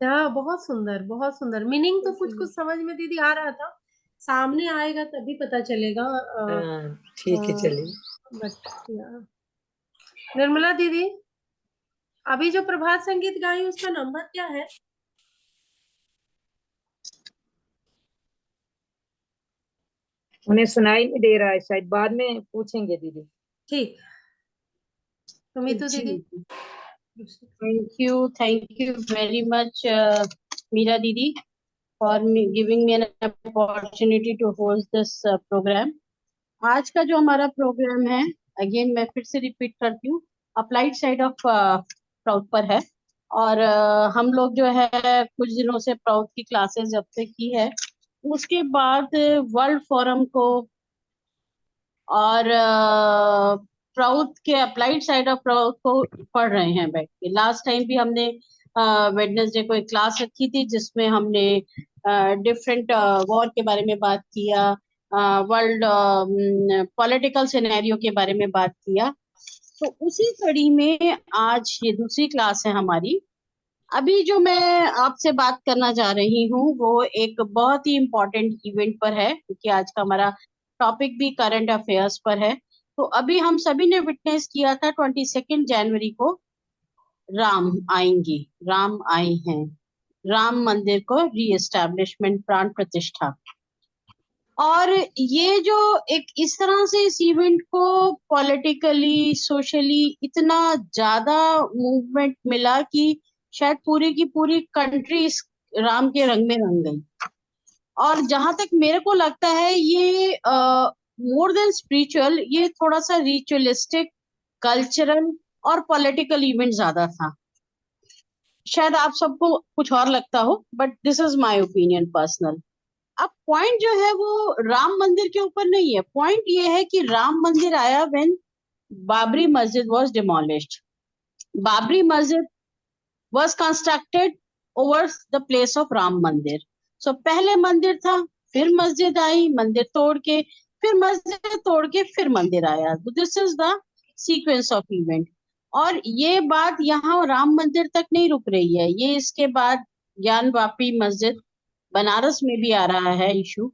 हाँ, बहुत सुंदर मीनिंग तो कुछ कुछ समझ में दीदी आ रहा था, सामने आएगा तभी पता चलेगा। हाँ ठीक है चलिए। बट निर्मला दीदी, अभी जो प्रभात संगीत गाई उसका नंबर क्या है? उन्हें सुनाई नहीं दे रहा है, शायद बाद में पूछेंगे दीदी। ठीक, सुमितो जी दीदी। Thank you very much Meera दीदी for giving me an opportunity to host this programme. आज का जो हमारा प्रोग्राम है, अगेन मैं फिर से रिपीट करती हूँ, अप्लाइड साइड ऑफ प्राउड पर है। और हम लोग जो है कुछ दिनों से प्राउड की क्लासेस जब से की है, उसके बाद वर्ल्ड फोरम को और प्राउड के अप्लाइड साइड ऑफ प्राउड को पढ़ रहे हैं बैठ के। लास्ट टाइम भी हमने वेडनेसडे को एक क्लास रखी थी जिसमें हमने डिफरेंट वॉर के बारे में बात किया, वर्ल्ड पॉलिटिकल सिनेरियो के बारे में बात किया। तो उसी कड़ी में आज ये दूसरी क्लास है हमारी। अभी जो मैं आपसे बात करना चाह रही हूँ वो एक बहुत ही इम्पोर्टेंट इवेंट पर है, क्योंकि आज का हमारा टॉपिक भी करंट अफेयर्स पर है। तो अभी हम सभी ने विटनेस किया था 22 जनवरी को, राम आएंगे, राम आए हैं, राम मंदिर को रीएस्टैब्लिशमेंट, प्राण प्रतिष्ठा। और ये जो एक इस तरह से इस इवेंट को पॉलिटिकली सोशली इतना ज्यादा मूवमेंट मिला कि शायद पूरी की पूरी कंट्री इस राम के रंग में रंग गई। और जहां तक मेरे को लगता है ये मोर देन स्पिरिचुअल, ये थोड़ा सा रिचुअलिस्टिक, कल्चरल और पॉलिटिकल इवेंट ज्यादा था। शायद आप सबको कुछ और लगता हो, but this is my opinion personal. अब पॉइंट जो है वो राम मंदिर के ऊपर नहीं है, पॉइंट ये है कि राम मंदिर आया when Babri Masjid was demolished. Babri Masjid was constructed over the place of Ram Mandir. So पहले मंदिर था, फिर मस्जिद आई, मंदिर तोड़ के, फिर मस्जिद तोड़ के, फिर मंदिर आया। This is the sequence of event. और ये बात यहाँ राम मंदिर तक नहीं रुक रही है, ये इसके बाद ज्ञान वापी मस्जिद बनारस में भी आ रहा है इशू,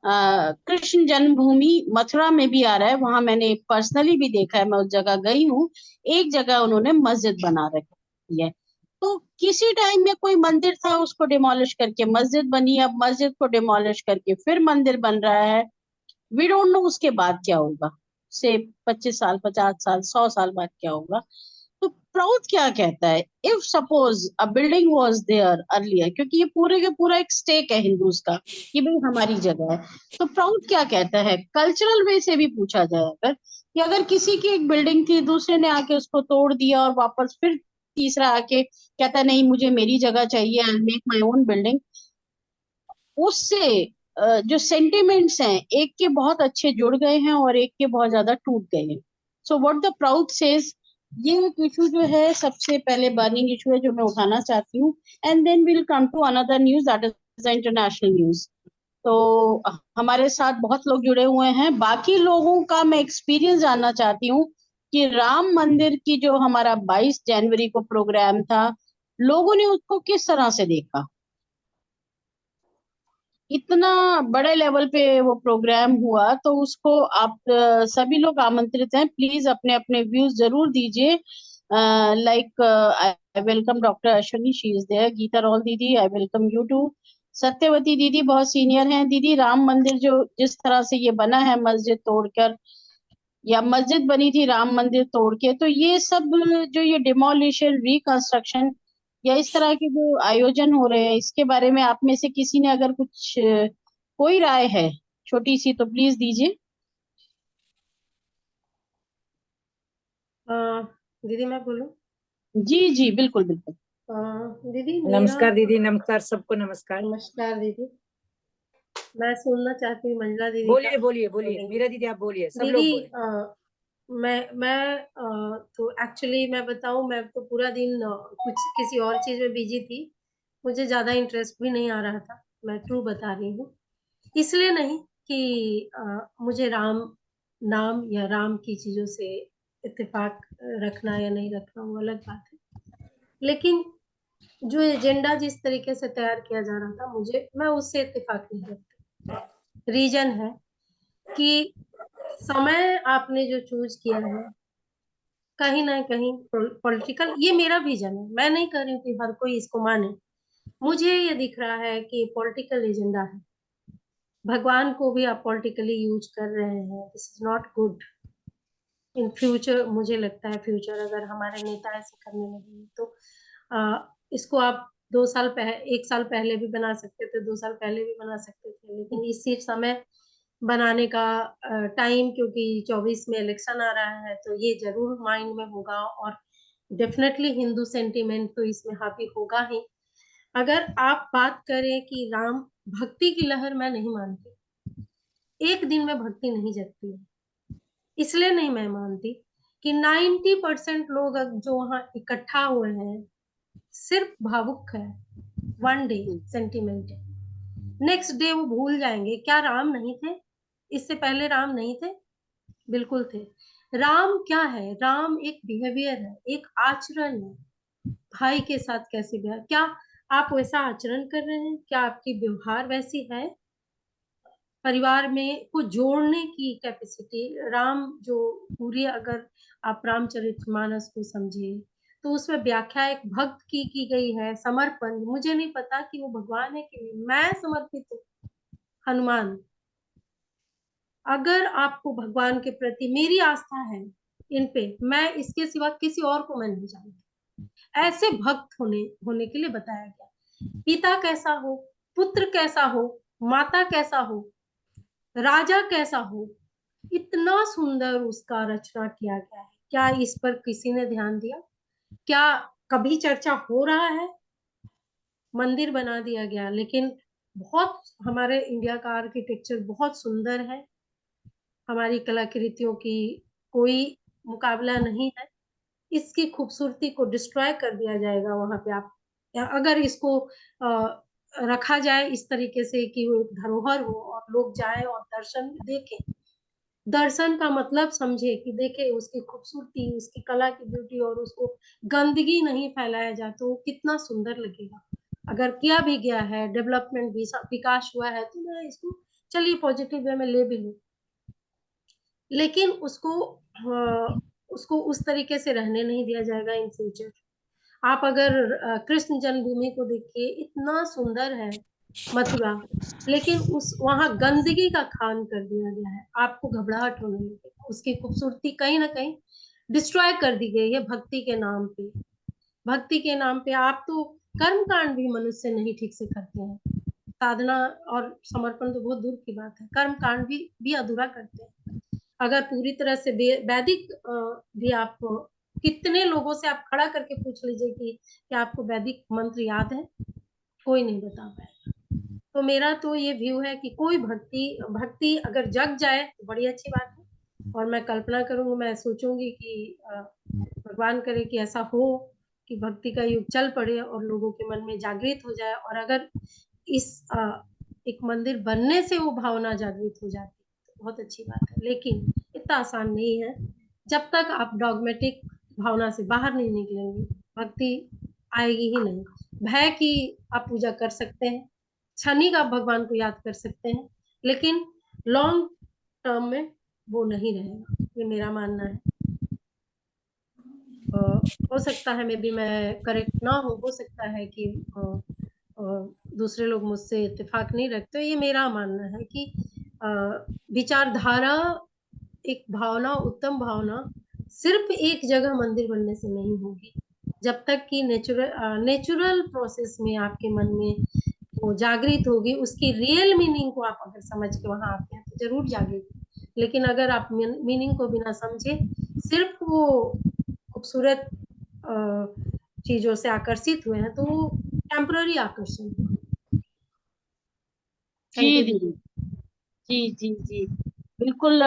कृष्ण जन्मभूमि मथुरा में भी आ रहा है, वहां मैंने पर्सनली भी देखा है, मैं उस जगह गई हूँ। एक जगह उन्होंने मस्जिद बना रखी है। तो किसी टाइम में कोई मंदिर था, उसको डिमोलिश करके मस्जिद बनी, अब मस्जिद को डिमोलिश करके फिर मंदिर बन रहा है। वी डोंट नो उसके बाद क्या होगा, से 25 साल, 50 साल, 100 साल बाद क्या होगा। तो प्राउड क्या कहता है, if suppose a building was there earlier, क्योंकि ये पूरे के पूरा एक स्टेक है हिंदूज का कि भाई हमारी जगह है। तो प्राउड क्या कहता है, कल्चरल वे से भी पूछा जाए अगर, कि अगर किसी की एक बिल्डिंग थी, दूसरे ने आके उसको तोड़ दिया और वापस फिर तीसरा आके कहता है नहीं मुझे मेरी जगह चाहिए, I make my own building, उससे जो सेंटिमेंट्स हैं एक के बहुत अच्छे जुड़ गए हैं और एक के बहुत ज्यादा टूट गए हैं। So what the proud says, ये एक इशू जो है सबसे पहले बर्निंग इशू है जो मैं उठाना चाहती हूँ। And then will come to another news, that is the international news. तो हमारे साथ बहुत लोग जुड़े हुए हैं, बाकी लोगों का मैं एक्सपीरियंस जानना चाहती हूँ कि राम मंदिर की जो हमारा 22 जनवरी को प्रोग्राम था, लोगों ने उसको किस तरह से देखा। इतना बड़े लेवल पे वो प्रोग्राम हुआ, तो उसको आप सभी लोग आमंत्रित हैं, प्लीज अपने अपने व्यूज जरूर दीजिए। Like I welcome doctor Ashwini, she is there, Geeta roll दीदी, I welcome you too, Satyavati दीदी बहुत सीनियर हैं। दीदी राम मंदिर जो जिस तरह से ये बना है मस्जिद तोड़कर, या मस्जिद बनी थी राम मंदिर तोड़ के, तो ये सब जो ये डिमोलिशन, रिकंस्ट्रक्शन या इस तरह के जो आयोजन हो रहे हैं, इसके बारे में आप में से किसी ने अगर कुछ कोई राय है छोटी सी, तो प्लीज दीजिए। दीदी मैं बोलूं? जी जी बिल्कुल बिल्कुल। दीदी मेरा, नमस्कार दीदी, नमस्कार सबको, नमस्कार। नमस्कार दीदी, मैं सुनना चाहती हूँ मंजला दीदी का। बोलिए बोलिए बोलिए, बोलेंगे मीरा दीदी आप बोलिए, सब लोग दीदी। बोले। तो एक्चुअली मैं बताऊं, मैं तो पूरा दिन कुछ किसी और चीज में बिजी थी, मुझे ज्यादा इंटरेस्ट भी नहीं आ रहा था, मैं ट्रू बता रही हूँ। इसलिए नहीं कि मुझे राम नाम या राम की चीजों से इत्तेफाक रखना या नहीं रखना वो अलग बात है, लेकिन जो एजेंडा जिस तरीके से तैयार किया जा रहा था, मैं उससे इत्तेफाक नहीं करती। रीजन है कि समय आपने जो चूज किया है, कहीं ना कहीं पॉलिटिकल, ये मेरा विजन है, मैं नहीं कह रही हूँ कि हर कोई इसको माने। मुझे ये दिख रहा है कि पॉलिटिकल एजेंडा है। भगवान को भी आप पॉलिटिकली यूज कर रहे हैं, this is not good in future. मुझे लगता है फ्यूचर अगर हमारे नेता ऐसे करने लगे तो इसको आप 2 साल पहले, 1 साल पहले भी बना सकते थे, 2 साल पहले भी बना सकते थे, लेकिन इसी समय बनाने का टाइम, क्योंकि 24 में इलेक्शन आ रहा है, तो ये जरूर माइंड में होगा और डेफिनेटली हिंदू सेंटीमेंट तो इसमें हावी होगा ही। अगर आप बात करें कि राम भक्ति की लहर, मैं नहीं मानती, एक दिन में भक्ति नहीं जगती है। इसलिए नहीं मैं मानती कि 90% लोग जो वहां इकट्ठा हुए हैं सिर्फ भावुक है, वन डे सेंटिमेंट है, नेक्स्ट डे वो भूल जाएंगे। क्या राम नहीं थे? इससे पहले राम नहीं थे? बिल्कुल थे। राम क्या है? राम एक बिहेवियर है, एक आचरण है। भाई के साथ कैसे व्यवहार, क्या आप वैसा आचरण कर रहे हैं? क्या आपकी व्यवहार वैसी है? परिवार में को जोड़ने की कैपेसिटी राम जो पूरी, अगर आप रामचरितमानस को समझे तो उसमें व्याख्या एक भक्त की गई है, समर्पण। मुझे नहीं पता कि वो भगवान है कि नहीं, मैं समर्पित हूँ। हनुमान, अगर आपको भगवान के प्रति मेरी आस्था है इन पे, मैं इसके सिवा किसी और को मैं नहीं जानती। ऐसे भक्त होने के लिए बताया गया। पिता कैसा हो, पुत्र कैसा हो, माता कैसा हो, राजा कैसा हो, इतना सुंदर उसका रचना किया गया है। क्या इस पर किसी ने ध्यान दिया? क्या कभी चर्चा हो रहा है? मंदिर बना दिया गया, लेकिन बहुत, हमारे इंडिया का आर्किटेक्चर बहुत सुंदर है, हमारी कलाकृतियों की कोई मुकाबला नहीं है। इसकी खूबसूरती को डिस्ट्रॉय कर दिया जाएगा वहां पे। आप अगर इसको रखा जाए इस तरीके से कि वो एक धरोहर हो और लोग जाएं और दर्शन देखें, दर्शन का मतलब समझे कि देखे उसकी खूबसूरती, उसकी कला की ब्यूटी, और उसको गंदगी नहीं फैलाया जाए तो वो कितना सुंदर लगेगा। अगर किया भी गया है, डेवलपमेंट भी, विकास हुआ है, तो मैं इसको चलिए पॉजिटिव वे में ले भी लूं, लेकिन उसको उस तरीके से रहने नहीं दिया जाएगा इन फ्यूचर। आप अगर कृष्ण जन्मभूमि को देखिए, इतना सुंदर है मथुरा, लेकिन उस वहां गंदगी का खान कर दिया गया है, आपको घबराहट होने लगेगा। उसकी खूबसूरती कहीं ना कहीं डिस्ट्रॉय कर दी गई है भक्ति के नाम पे। भक्ति के नाम पे आप तो कर्म कांड भी मनुष्य नहीं ठीक से करते हैं। साधना और समर्पण तो बहुत दूर की बात है, कर्म कांड भी अधूरा करते हैं। अगर पूरी तरह से वैदिक भी आप कितने लोगों से आप खड़ा करके पूछ लीजिए कि क्या आपको वैदिक मंत्र याद है, कोई नहीं बता पाएगा। तो मेरा तो ये व्यू है कि कोई भक्ति अगर जग जाए तो बड़ी अच्छी बात है, और मैं कल्पना करूंगी, मैं सोचूंगी कि भगवान करे कि ऐसा हो कि भक्ति का युग चल पड़े और लोगों के मन में जागृत हो जाए, और अगर इस एक मंदिर बनने से वो भावना जागृत हो जाती तो बहुत अच्छी बात है। लेकिन इतना आसान नहीं है। जब तक आप डॉगमेटिक भावना से बाहर नहीं निकलेंगे, भक्ति आएगी ही नहीं। भय की आप पूजा कर सकते हैं, क्षणिक आप भगवान को याद कर सकते हैं, लेकिन लॉन्ग टर्म में वो नहीं रहेगा, ये मेरा मानना है। हो सकता है मे बी मैं करेक्ट ना हो सकता है कि दूसरे लोग मुझसे इत्तेफाक नहीं रखते। ये मेरा मानना है कि विचारधारा, एक भावना, उत्तम भावना सिर्फ एक जगह मंदिर बनने से नहीं होगी। जब तक कि नेचुरल प्रोसेस में आपके मन में वो जागृत होगी, उसकी रियल मीनिंग को आप अगर समझ के वहां आते हैं तो जरूर जागृत। लेकिन अगर आप मीनिंग को बिना समझे सिर्फ वो खूबसूरत चीजों से आकर्षित हुए हैं तो वो टेम्पररी आकर्षण है। जी दीदी, जी जी जी, बिल्कुल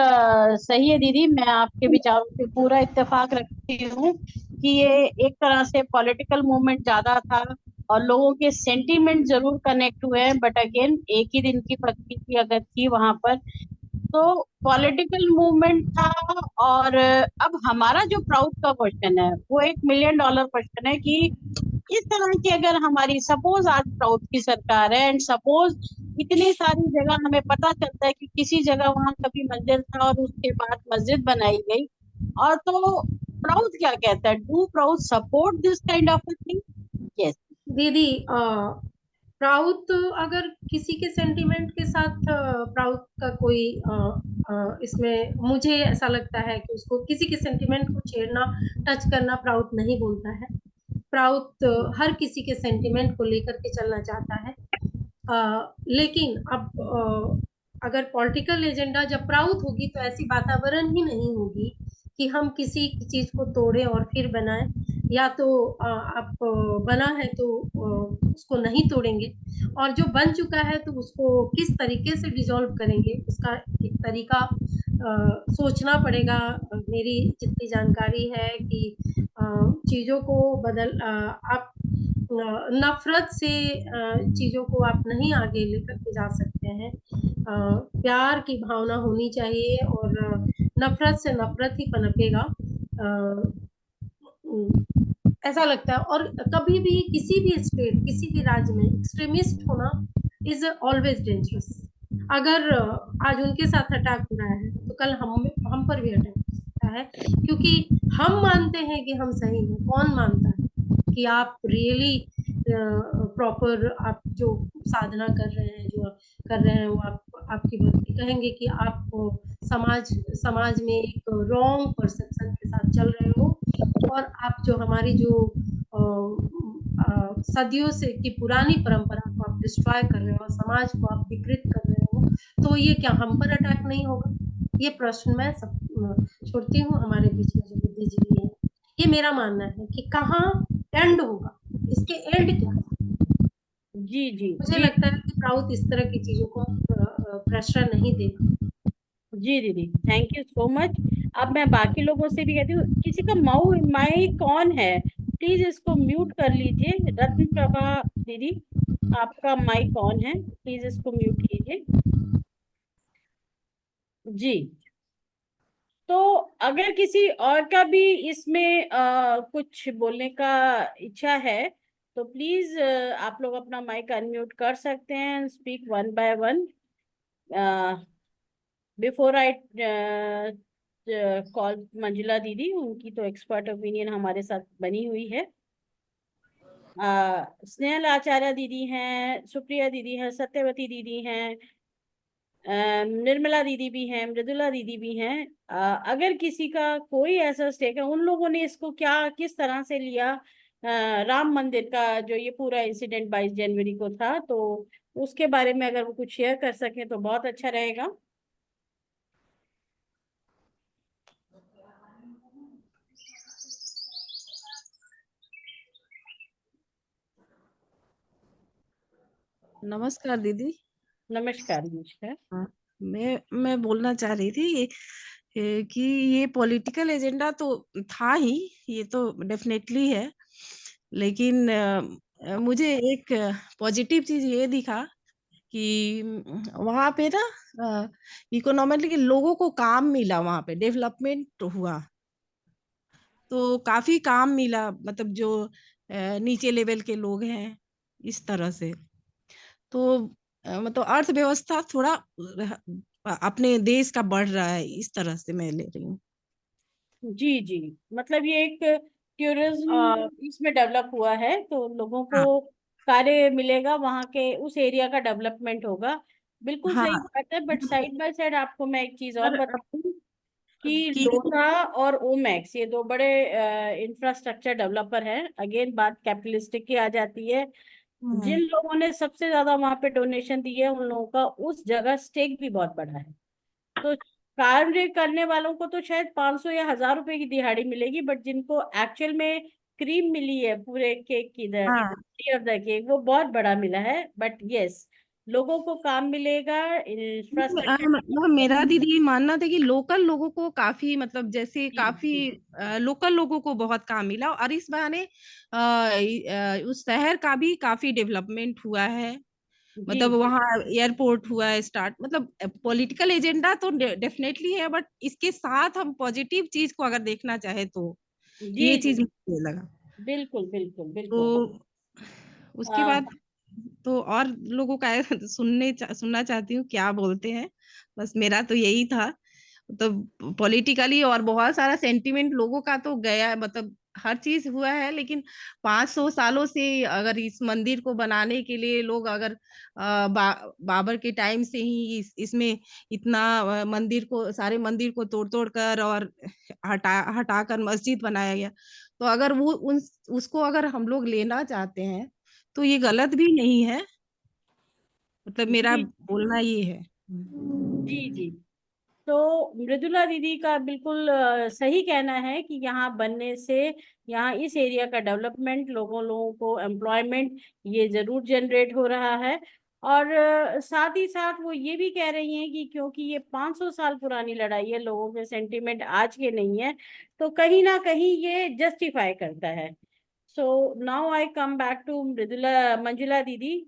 सही है दीदी। मैं आपके विचारों से पूरा इत्तेफाक रखती हूँ कि ये एक तरह से पॉलिटिकल मूवमेंट ज्यादा था और लोगों के सेंटीमेंट जरूर कनेक्ट हुए हैं, बट अगेन एक ही दिन की भक्ति की अगर थी वहां पर तो पॉलिटिकल मूवमेंट था। और अब हमारा जो प्राउड का क्वेश्चन है वो $1 मिलियन क्वेश्चन है कि इस तरह की अगर हमारी सपोज आज प्राउड की सरकार है एंड सपोज इतनी सारी जगह हमें पता चलता है कि किसी जगह वहां कभी मंदिर था और उसके बाद मस्जिद बनाई गई, और तो प्राउड क्या कहता है, do proud support this kind of thing? Yes. दीदी, प्राउड अगर किसी के सेंटिमेंट के साथ प्राउड का कोई इसमें मुझे ऐसा लगता है कि उसको किसी के सेंटिमेंट को छेड़ना, टच करना प्राउड नहीं बोलता है। प्राउड हर किसी के सेंटिमेंट को लेकर के चलना चाहता है। लेकिन अब अगर पॉलिटिकल एजेंडा जब प्राउड होगी तो ऐसी वातावरण ही नहीं होगी कि हम किसी चीज को तोड़ें और फिर बनाएं, या तो आप बना है तो उसको नहीं तोड़ेंगे, और जो बन चुका है तो उसको किस तरीके से डिसॉल्व करेंगे उसका एक तरीका सोचना पड़ेगा। मेरी जितनी जानकारी है कि चीजों को बदल आप नफरत से चीजों को आप नहीं आगे लेकर के जा सकते हैं। प्यार की भावना होनी चाहिए और नफरत से नफरत ही पनपेगा, ऐसा लगता है। और कभी भी किसी भी स्टेट, किसी भी राज्य में एक्सट्रीमिस्ट होना इज ऑलवेज डेंजरस। अगर आज उनके साथ अटैक हो रहा है तो कल हम पर भी अटैक हो सकता है, क्योंकि हम मानते हैं कि हम सही हैं। कौन मानता है कि आप रियली प्रॉपर आप जो साधना कर रहे हैं, जो कर रहे हैं, वो आपकी भक्ति कहेंगे कि आप समाज में एक रॉन्ग परसेप्शन के साथ चल रहे हो, और आप जो हमारी जो सदियों से की पुरानी परंपरा को आप डिस्ट्रॉय कर रहे हो, समाज को आप विकृत कर रहे हो, तो ये क्या हम पर अटैक नहीं होगा? ये प्रश्न मैं सब छोड़ती हूँ। हमारे बीच में जो बुद्धिजीवी है, ये मेरा मानना है कि कहाँ एंड होगा, इसके एंड क्या? जी जी मुझे जी लगता है कि प्राउड इस तरह की चीजों को प्रेशर नहीं देगा। जी दीदी, थैंक यू सो मच। अब मैं बाकी लोगों से भी कहती हूँ, किसी का माइक कौन है प्लीज इसको म्यूट कर लीजिए। रत्न प्रभा दीदी, आपका माइक ऑन है, प्लीज इसको म्यूट कीजिए। जी, तो अगर किसी और का भी इसमें कुछ बोलने का इच्छा है तो प्लीज आप लोग अपना माइक अनम्यूट कर सकते हैं, speak one by one. Before I call Manjula दीदी, उनकी तो एक्सपर्ट ओपिनियन हमारे साथ बनी हुई है। स्नेहल आचार्य दीदी हैं, सुप्रिया दीदी हैं, सत्यवती दीदी हैं, निर्मला दीदी भी हैं, मृदुला दीदी भी हैं। अगर किसी का कोई ऐसा स्टेक है, उन लोगों ने इसको क्या किस तरह से लिया, राम मंदिर का जो ये पूरा इंसिडेंट 22 जनवरी को था, तो उसके बारे में अगर वो कुछ शेयर कर सकें तो बहुत अच्छा रहेगा। नमस्कार दीदी। नमस्कार नमस्कार। हाँ, मैं बोलना चाह रही थी कि ये पॉलिटिकल एजेंडा तो था ही, ये तो डेफिनेटली है, लेकिन मुझे एक पॉजिटिव चीज ये दिखा कि वहां पे ना इकोनॉमिकली लोगों को काम मिला, वहां पे डेवलपमेंट हुआ, तो काफी काम मिला, मतलब जो नीचे लेवल के लोग हैं, इस तरह से। तो मतलब अर्थव्यवस्था थोड़ा अपने देश का बढ़ रहा है, इस तरह से मैं ले रही हूँ। जी जी, मतलब ये एक टूरिज्म इसमें डेवलप हुआ है, तो लोगों को हाँ कार्य मिलेगा, वहाँ के उस एरिया का डेवलपमेंट होगा। बिल्कुल सही हाँ। बात है। बट साइड बाय साइड आपको मैं एक चीज और पर बता दूं कि कि लोधा और ओमैक्स ये दो बड़े इंफ्रास्ट्रक्चर डेवलपर हैं। अगेन बात कैपिटलिस्टिक की आ जाती है। जिन लोगों ने सबसे ज्यादा वहां पे डोनेशन दी है, उन लोगों का उस जगह स्टेक भी बहुत बड़ा है। तो कार्य करने वालों को तो शायद 500 या 1000 रुपए की दिहाड़ी मिलेगी, बट जिनको एक्चुअल में क्रीम मिली है पूरे केक की, हाँ, ऑफ द केक, वो बहुत बड़ा मिला है। बट यस, लोगों को काम मिलेगा, इंफ्रास्ट्रक्चर। मतलब मेरा दीदी ये मानना था कि लोकल लोगों को काफी, मतलब जैसे जी काफी जी लोकल लोगों को बहुत काम मिला, और इस बहाने उस शहर का भी काफी डेवलपमेंट हुआ है। जी मतलब वहाँ एयरपोर्ट हुआ है स्टार्ट, मतलब पॉलिटिकल एजेंडा तो डेफिनेटली है, बट इसके साथ हम पॉजिटिव चीज को अगर देखना चाहे तो जी ये जी चीज मुझे लगा। बिल्कुल बिल्कुल तो बिल्कुल। उसके आ, बाद तो और लोगों का सुनना चाहती हूँ क्या बोलते हैं। बस मेरा तो यही था। तो पॉलिटिकली और बहुत सारा सेंटिमेंट लोगों का तो गया है, मतलब हर चीज हुआ है, लेकिन 500 सालों से अगर इस मंदिर को बनाने के लिए लोग अगर बाबर के टाइम से ही इसमें इतना मंदिर को, सारे मंदिर को तोड़ तोड़ कर और हटाकर मस्जिद बनाया गया, तो अगर वो उसको अगर हम लोग लेना चाहते हैं तो ये गलत भी नहीं है। मतलब मेरा जी बोलना ये है। जी जी। तो मृदुला दीदी का बिल्कुल सही कहना है कि यहाँ बनने से यहाँ इस एरिया का डेवलपमेंट, लोगों लोगों को एम्प्लॉयमेंट ये जरूर जनरेट हो रहा है। और साथ ही साथ वो ये भी कह रही हैं कि क्योंकि ये 500 साल पुरानी लड़ाई है, लोगों के सेंटिमेंट आज के नहीं है, तो कहीं ना कहीं ये जस्टिफाई करता है। So now I come back to Manjula दीदी।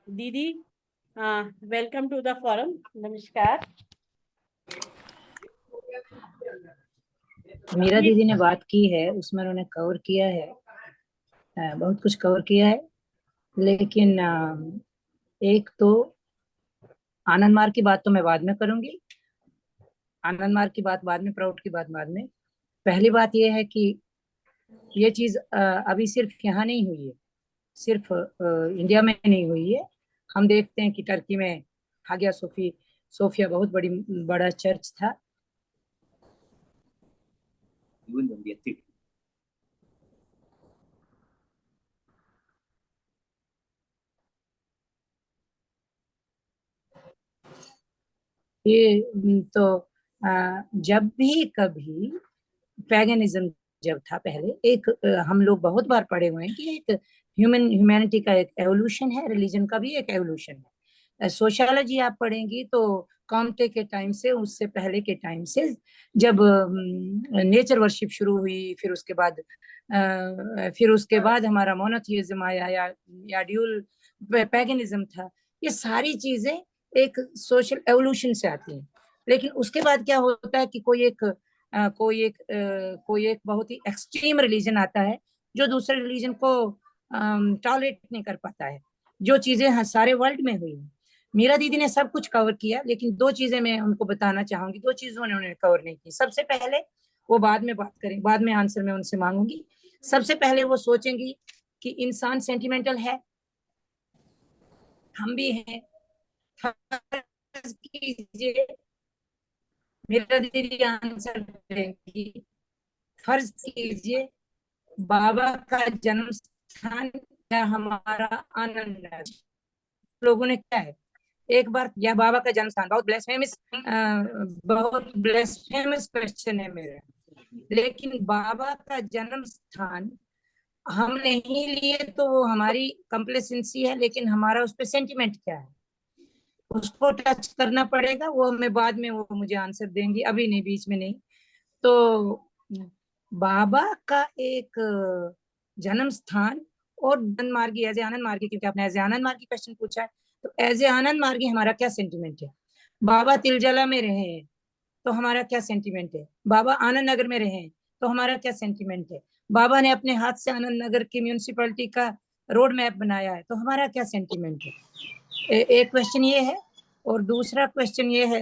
दीदी, वेलकम टू द फोरम। नमस्कार। मीरा दीदी ने बात की है उसमें उन्होंने कवर किया है, बहुत कुछ कवर किया है। लेकिन एक तो आनंद मार्ग की बात तो मैं बाद में करूंगी, आनंद मार्ग की बात बाद में, प्राउड की बात बाद में। पहली बात यह है कि ये चीज अभी सिर्फ यहाँ नहीं हुई है, सिर्फ इंडिया में नहीं हुई है। हम देखते हैं कि टर्की में हागिया सोफिया बहुत बड़ा चर्च था। ये तो जब भी कभी पैगनिज्म जब था पहले, एक हम लोग बहुत बार पढ़े हुए हैं कि एक ह्यूमैनिटी का एक एवोल्यूशन है, रिलीजन का भी एक एवोल्यूशन है। सोशियोलॉजी आप पढ़ेंगी तो कॉम्टे के टाइम से, उससे पहले के टाइम से, जब नेचर वर्शिप शुरू हुई, फिर उसके बाद हमारा मोनोथियज्म आया, या ड्यूल पैगनिज्म था। ये सारी चीजें एक सोशल एवोल्यूशन से आती हैं। लेकिन उसके बाद क्या होता है कि कोई एक बहुत ही एक्सट्रीम रिलीजन आता है जो दूसरे रिलीजन को टॉलरेट नहीं कर पाता है। जो चीजें सारे वर्ल्ड में हुई हैं, मीरा दीदी ने सब कुछ कवर किया, लेकिन दो चीजें मैं उनको बताना चाहूंगी, दो चीजों ने उन्होंने कवर नहीं की। सबसे पहले, वो बाद में बात करें, बाद में आंसर मैं उनसे मांगूंगी। सबसे पहले वो सोचेंगी कि इंसान सेंटिमेंटल है, हम भी हैं। फर्ज कीजिए, मेरा दीदी आंसर देंगी, फर्ज कीजिए बाबा का जन्म स्थान या हमारा आनंद नगर, लोगों ने क्या है, एक बार, या बाबा का जन्म स्थान, बहुत ब्लेसफेमस क्वेश्चन है मेरा। लेकिन बाबा का जन्म स्थान हम नहीं लिए तो वो हमारी कंप्लेसेंसी है, लेकिन हमारा उस पर सेंटिमेंट क्या है, उसको टच करना पड़ेगा। वो हमें बाद में, वो मुझे आंसर देंगी, अभी नहीं, बीच में नहीं। तो बाबा का एक जन्म स्थान और आनंद मार्गी, एज ए आनंद मार्गी, क्योंकि आपने एज ए आनंद मार्गी क्वेश्चन पूछा है, तो एज ए आनंद मार्गी हमारा क्या सेंटिमेंट है। बाबा तिलजला में रहे हैं तो हमारा क्या सेंटिमेंट है। बाबा आनंद नगर में रहे हैं तो हमारा क्या सेंटिमेंट है। बाबा ने अपने हाथ से आनंद नगर की म्यूनिसिपैलिटी का रोड मैप बनाया है तो हमारा क्या सेंटिमेंट है। एक क्वेश्चन ये है। और दूसरा क्वेश्चन ये है,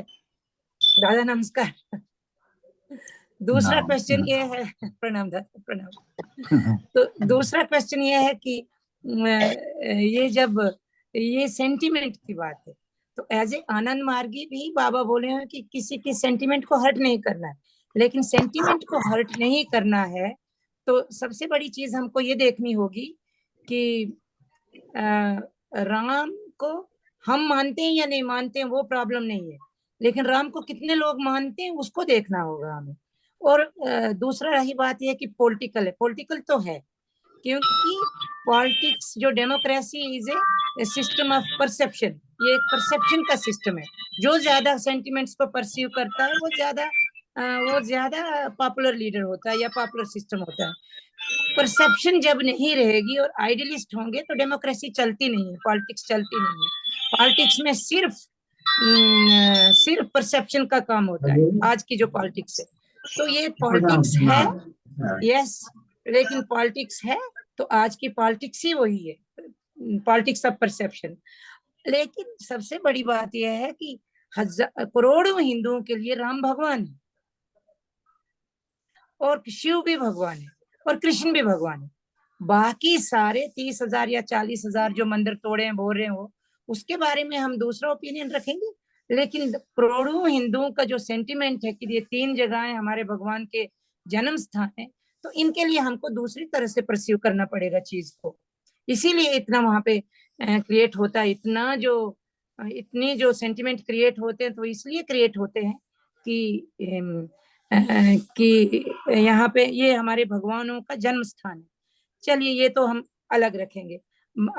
दादा नमस्कार। दूसरा क्वेश्चन ये है, प्रणाम दादा, प्रणाम। तो दूसरा क्वेश्चन ये है कि ये जब ये सेंटिमेंट की बात है, तो एज ए आनंद मार्गी भी बाबा बोले हैं कि किसी के सेंटिमेंट को हर्ट नहीं करना है। लेकिन सेंटिमेंट को हर्ट नहीं करना है तो सबसे बड़ी चीज हमको ये देखनी होगी कि राम को हम मानते हैं या नहीं मानते हैं वो प्रॉब्लम नहीं है, लेकिन राम को कितने लोग मानते हैं उसको देखना होगा हमें। और दूसरा रही बात यह कि पॉलिटिकल है, पॉलिटिकल तो है, क्योंकि पॉलिटिक्स जो democracy is a system of perception, ये एक परसेप्शन का सिस्टम है। जो ज्यादा सेंटिमेंट्स को परसीव करता है वो ज्यादा पॉपुलर लीडर होता है या पॉपुलर सिस्टम होता है। परसेप्शन जब नहीं रहेगी और आइडियलिस्ट होंगे तो डेमोक्रेसी चलती नहीं है, पॉलिटिक्स चलती नहीं है। पॉलिटिक्स में सिर्फ परसेप्शन का काम होता है, आज की जो पॉलिटिक्स है। तो ये पॉलिटिक्स है, यस, लेकिन पॉलिटिक्स है तो आज की पॉलिटिक्स ही वही है, पॉलिटिक्स ऑफ परसेप्शन। लेकिन सबसे बड़ी बात यह है कि करोड़ों हिंदुओं के लिए राम भगवान है, और शिव भी भगवान है, और कृष्ण भी भगवान है। बाकी सारे 30,000 या 40,000 जो मंदिर तोड़े हैं बोल रहे हो, उसके बारे में हम दूसरा ओपिनियन रखेंगे। लेकिन करोड़ों हिंदुओं का जो सेंटिमेंट है कि ये 3 जगहें हमारे भगवान के जन्म स्थान है, तो इनके लिए हमको दूसरी तरह से परसीव करना पड़ेगा चीज को। इसीलिए इतना वहां पे क्रिएट होता है, इतनी जो सेंटिमेंट क्रिएट होते हैं, तो इसलिए क्रिएट होते हैं कि यहाँ पे ये हमारे भगवानों का जन्म स्थान है। चलिए ये तो हम अलग रखेंगे।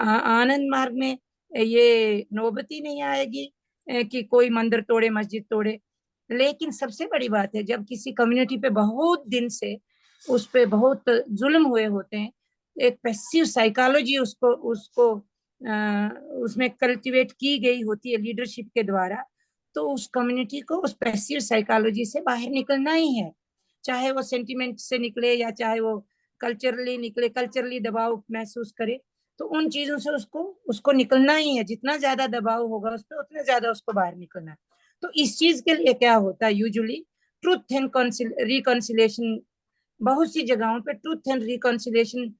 आनंद मार्ग में ये नौबत ही नहीं आएगी कि कोई मंदिर तोड़े, मस्जिद तोड़े। लेकिन सबसे बड़ी बात है, जब किसी कम्युनिटी पे बहुत दिन से उस पे बहुत जुल्म हुए होते हैं, एक पैसिव साइकोलॉजी उसको उसको उसमें कल्टीवेट की गई होती है लीडरशिप के द्वारा, तो उस कम्युनिटी को उस पैसिव साइकोलॉजी से बाहर निकलना ही है, चाहे वो सेंटिमेंट से निकले या चाहे वो कल्चरली निकले, कल्चरली दबाव महसूस करे, तो उन चीजों से उसको निकलना ही है। जितना ज्यादा दबाव होगा उस पर, उतना ज्यादा उसको बाहर निकलना है। तो इस चीज के लिए क्या होता है, यूजुअली ट्रूथ एंड रिकॉन्सिलेशन, बहुत सी जगहों पे ट्रूथ एंड रिकॉन्सिलेशन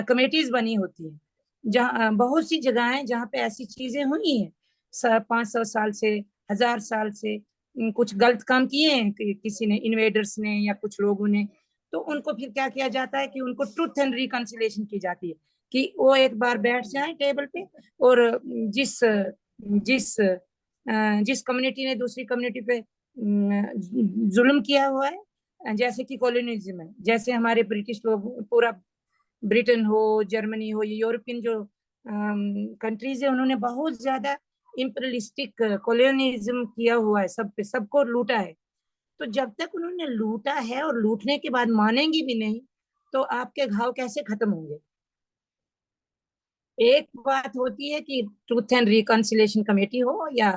कमेटीज बनी होती है, जहाँ बहुत सी जगह है जहाँ पे ऐसी चीजें हुई हैं 500 साल से, 1000 साल से कुछ गलत काम किए हैं किसी ने, इन्वेडर्स ने या कुछ लोगों ने, तो उनको फिर क्या किया जाता है कि उनको ट्रूथ एंड रिकॉन्सिलेशन की जाती है कि वो एक बार बैठ जाए टेबल पे, और जिस जिस जिस कम्युनिटी ने दूसरी कम्युनिटी पे जुल्म किया हुआ है, जैसे कि कॉलोनिज्म है, जैसे हमारे ब्रिटिश लोग, पूरा ब्रिटेन हो, जर्मनी हो, ये यूरोपियन जो कंट्रीज है, उन्होंने बहुत ज्यादा इंपीरियलिस्टिक कॉलोनिज्म किया हुआ है, सब पे सबको लूटा है। तो जब तक उन्होंने लूटा है और लूटने के बाद मानेंगी भी नहीं, तो आपके घाव कैसे खत्म होंगे। एक बात होती है कि ट्रूथ एंड रिकॉन्सिलेशन कमेटी हो या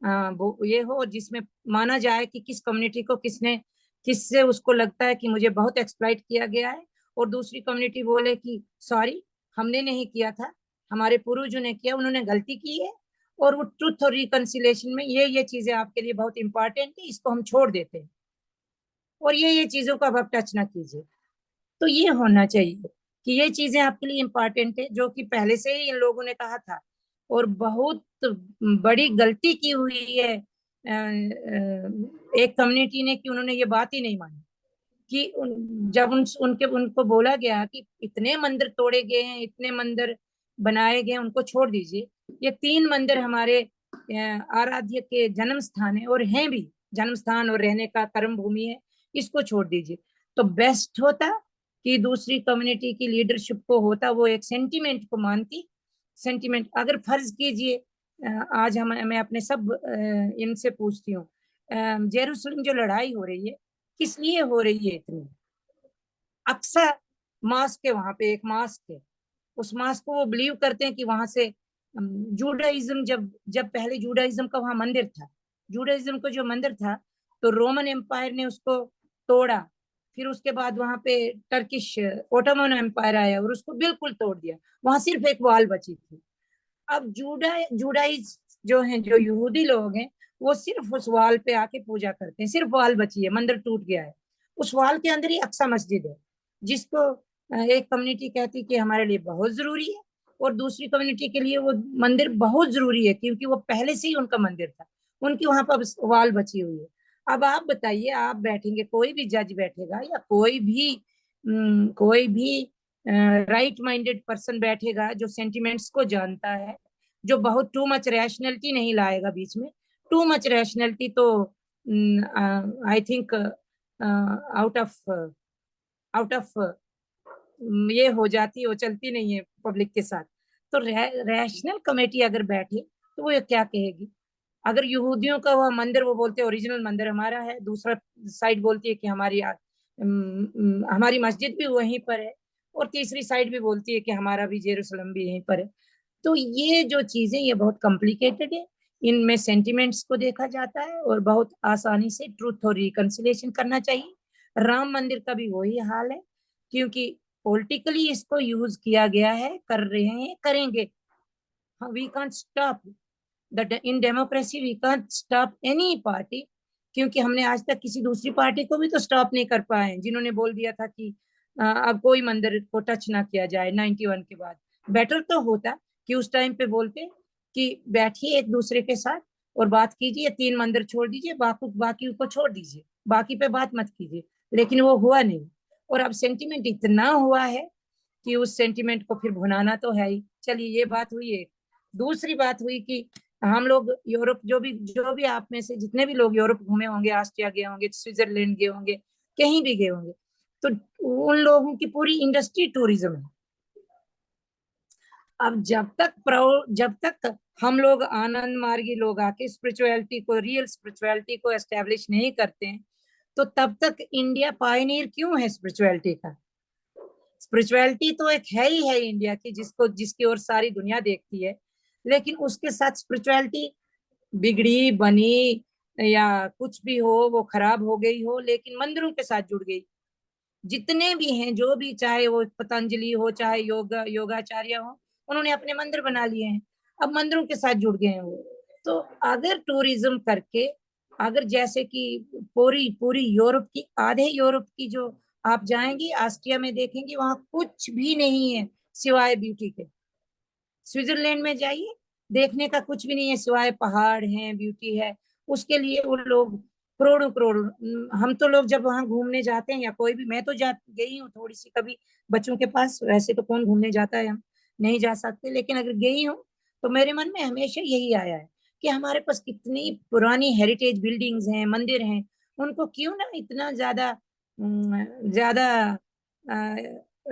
वो ये हो जिसमें माना जाए कि किस कम्युनिटी को किससे उसको लगता है कि मुझे बहुत एक्सप्लॉइट किया गया है, और दूसरी कम्युनिटी बोले कि सॉरी, हमने नहीं किया था, हमारे पूर्वजों ने किया, उन्होंने गलती की है, और वो ट्रूथ और रिकॉन्सिलेशन में ये चीजें आपके लिए बहुत इंपॉर्टेंट है, इसको हम छोड़ देते हैं, और ये चीजों को अब आप टच ना कीजिए। तो ये होना चाहिए कि ये चीजें आपके लिए इम्पोर्टेंट है, जो कि पहले से ही इन लोगों ने कहा था, और बहुत बड़ी गलती की हुई है एक कम्युनिटी ने कि उन्होंने ये बात ही नहीं मानी कि जब उनको बोला गया कि इतने मंदिर तोड़े गए हैं, इतने मंदिर बनाए गए, उनको छोड़ दीजिए, ये 3 मंदिर हमारे आराध्य के जन्म स्थान है, और हैं भी जन्म स्थान और रहने का कर्म भूमि है, इसको छोड़ दीजिए। तो बेस्ट होता कि दूसरी कम्युनिटी की लीडरशिप को होता, वो एक सेंटिमेंट को मानती। सेंटिमेंट अगर फर्ज कीजिए, आज मैं अपने सब इनसे पूछती हूँ, जेरूसलम जो लड़ाई हो रही है, किस लिए हो रही है इतनी? अक्सर मास्क है, वहां पे एक मास्क है, उस मास्क को वो बिलीव करते हैं कि वहां से जूडाइज्म, जब पहले जूडाइज्म का वहां मंदिर था, जूडाइज्म का जो मंदिर था, तो रोमन एम्पायर ने उसको तोड़ा, फिर उसके बाद वहां पे टर्किश ओटोमन एम्पायर आया और उसको बिल्कुल तोड़ दिया, वहां सिर्फ एक वॉल बची थी। अब जूडाइज जो हैं, जो यहूदी लोग हैं, वो सिर्फ उस वॉल पे आके पूजा करते हैं, सिर्फ वॉल बची है, मंदिर टूट गया है, उस वॉल के अंदर ही अक्सा मस्जिद है, जिसको एक कम्युनिटी कहती है कि हमारे लिए बहुत जरूरी है, और दूसरी कम्युनिटी के लिए वो मंदिर बहुत जरूरी है क्योंकि वो पहले से ही उनका मंदिर था, उनकी वहां पर वॉल बची हुई है। अब आप बताइए, आप बैठेंगे, कोई भी जज बैठेगा या कोई भी राइट माइंडेड पर्सन बैठेगा जो सेंटिमेंट्स को जानता है, जो बहुत टू मच रैशनैलिटी नहीं लाएगा बीच में। टू मच रैशनैलिटी तो आई थिंक आउट ऑफ ये हो जाती है, वो चलती नहीं है पब्लिक के साथ। तो रैशनल कमेटी अगर बैठे तो वो क्या कहेगी? अगर यहूदियों का वह मंदिर, वो बोलते हैं ओरिजिनल मंदिर हमारा है, दूसरा साइड बोलती है कि हमारी मस्जिद भी वहीं पर है, और तीसरी साइड भी बोलती है कि हमारा भी जेरूसलम भी यहीं पर है। तो ये जो चीजें, ये बहुत कॉम्प्लिकेटेड है, इनमें सेंटिमेंट्स को देखा जाता है और बहुत आसानी से ट्रूथ और रिकंसिलेशन करना चाहिए। राम मंदिर का भी वही हाल है, क्योंकि पॉलिटिकली इसको यूज किया गया है, कर रहे हैं, करेंगे। We can't stop in democracy, we can't stop any party, क्योंकि हमने आज तक किसी दूसरी पार्टी को भी तो स्टॉप नहीं कर पाए, जिन्होंने बोल दिया था कि अब कोई मंदिर को टच ना किया जाए 91 के बाद। बेटर तो होता कि उस टाइम पे बोलते कि बैठिए एक दूसरे के साथ और बात कीजिए, 3 मंदिर छोड़ दीजिए, बाकी को छोड़ दीजिए, बाकी पे बात मत कीजिए, लेकिन वो हुआ नहीं। और अब सेंटिमेंट इतना हुआ है कि उस सेंटिमेंट को फिर भुनाना तो है ही। चलिए, ये बात हुई। एक दूसरी बात हुई कि हम लोग यूरोप, जो भी आप में से जितने भी लोग यूरोप घूमे होंगे, ऑस्ट्रिया गए होंगे, स्विट्जरलैंड गए होंगे, कहीं भी गए होंगे, तो उन लोगों की पूरी इंडस्ट्री टूरिज्म है। अब जब तक हम लोग आनंद मार्गी लोग आके स्पिरिचुअलिटी को, रियल स्पिरिचुअलिटी को एस्टेब्लिश नहीं करते हैं, तो तब तक इंडिया पायनियर क्यों है स्पिरिचुअलिटी का? स्पिरिचुअलिटी तो एक है ही है इंडिया की, जिसकी ओर सारी दुनिया देखती है, लेकिन उसके साथ स्पिरिचुअलिटी बिगड़ी, बनी या कुछ भी हो, वो खराब हो गई हो, लेकिन मंदिरों के साथ जुड़ गई। जितने भी हैं, जो भी, चाहे वो पतंजलि हो, चाहे योगाचार्य हो, उन्होंने अपने मंदिर बना लिए हैं, अब मंदिरों के साथ जुड़ गए हैं वो। तो अगर टूरिज्म करके, अगर जैसे कि पूरी यूरोप की, आधे यूरोप की जो आप जाएंगी, ऑस्ट्रिया में देखेंगे वहां कुछ भी नहीं है सिवाय ब्यूटी के। स्विट्जरलैंड में जाइए, देखने का कुछ भी नहीं है सिवाय पहाड़ हैं, ब्यूटी है। उसके लिए वो लोग करोड़ों करोड़ों, हम तो लोग जब वहां घूमने जाते हैं, या कोई भी, मैं तो गई हूँ थोड़ी सी कभी बच्चों के पास, वैसे तो कौन घूमने जाता है, हम नहीं जा सकते, लेकिन अगर गई हूँ तो मेरे मन में हमेशा यही आया है कि हमारे पास कितनी पुरानी हेरिटेज बिल्डिंग्स हैं, मंदिर हैं, उनको क्यों ना इतना ज्यादा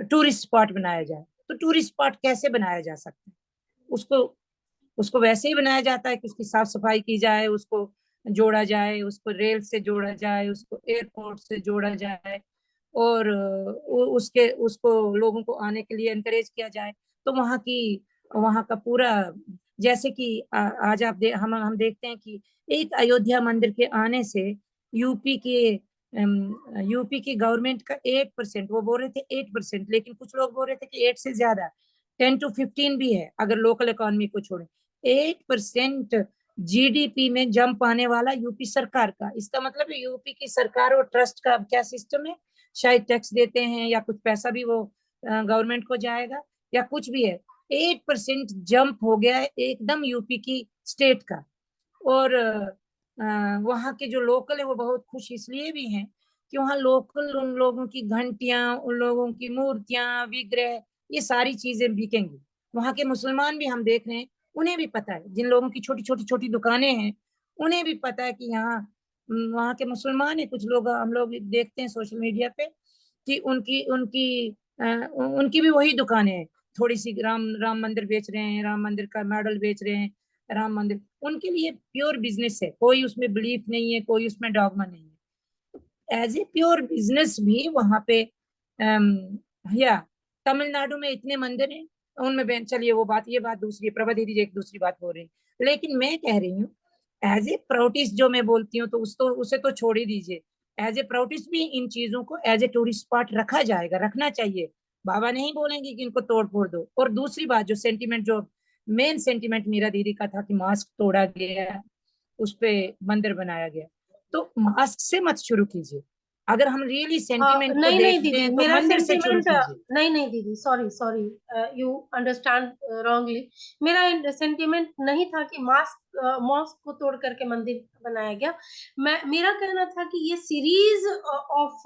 टूरिस्ट स्पॉट बनाया जाए। तो टूरिस्ट स्पॉट कैसे बनाया जा सकता है? उसको उसको वैसे ही बनाया जाता है कि उसकी साफ सफाई की जाए, उसको जोड़ा जाए, उसको रेल से जोड़ा जाए, उसको एयरपोर्ट से जोड़ा जाए, और उसको लोगों को आने के लिए एनकरेज किया जाए। तो वहाँ का पूरा, जैसे कि आज हम देखते हैं कि एक अयोध्या मंदिर के आने से यूपी के यूपी की गवर्नमेंट का 8%, वो बोल रहे थे 8%, लेकिन कुछ लोग बोल रहे थे कि 8 से ज्यादा 10 to 15 भी है, अगर लोकल इकोनॉमी को छोड़े। 8% जीडीपी में जंप आने वाला यूपी सरकार का। इसका मतलब है यूपी की सरकार और ट्रस्ट का क्या सिस्टम है, शायद टैक्स देते हैं या कुछ पैसा भी वो गवर्नमेंट को जाएगा या कुछ भी है। 8% जंप हो गया है एकदम यूपी की स्टेट का। और वहाँ के जो लोकल है वो बहुत खुश इसलिए भी हैं कि वहाँ लोकल, उन लोगों की घंटियां, उन लोगों की मूर्तियां, विग्रह, ये सारी चीजें बिकेंगी। वहाँ के मुसलमान भी हम देख रहे हैं, उन्हें भी पता है, जिन लोगों की छोटी छोटी छोटी दुकानें हैं, उन्हें भी पता है कि यहाँ वहाँ के मुसलमान है कुछ लोग, हम लोग देखते हैं सोशल मीडिया पे कि उनकी उनकी उनकी भी वही दुकानें हैं, थोड़ी सी राम मंदिर बेच रहे हैं, राम मंदिर का मॉडल बेच रहे हैं, राम मंदिर उनके लिए प्योर बिजनेस है, कोई उसमें बिलीफ नहीं है, कोई उसमें डॉगमा नहीं है। एज ए प्योर बिजनेस भी वहां पे या तमिलनाडु में इतने मंदिर हैं, उनमें चलिए वो बात, ये बात दूसरी है, प्रभा दीदी एक दूसरी बात बोल रही है, लेकिन मैं कह रही हूँ एज ए प्राउटिस्ट जो मैं बोलती हूँ, तो उसे तो छोड़ ही दीजिए। एज ए प्राउटिस्ट भी इन चीजों को एज ए टूरिस्ट स्पॉट रखा जाएगा, रखना चाहिए। बाबा नहीं बोलेंगे कि इनको तोड़ फोड़ दो। और दूसरी बात, जो सेंटिमेंट, जो मेन सेंटिमेंट मीरा दीदी का था कि मास्क तोड़ा गया, उस पे मंदिर बनाया गया, तो मास्क से मत शुरू कीजिए। अगर हम रियली सेंटिमेंट को नहीं नहीं देखते दीदी, हैं तो मेरा मंदिर से शुरू सेंटिमेंट, कीजिए। नहीं नहीं दीदी, sorry sorry, you understand wrongly. मेरा सेंटिमेंट नहीं था कि मॉस्क को तोड़ करके मंदिर बनाया गया। मेरा कहना था कि ये सीरीज ऑफ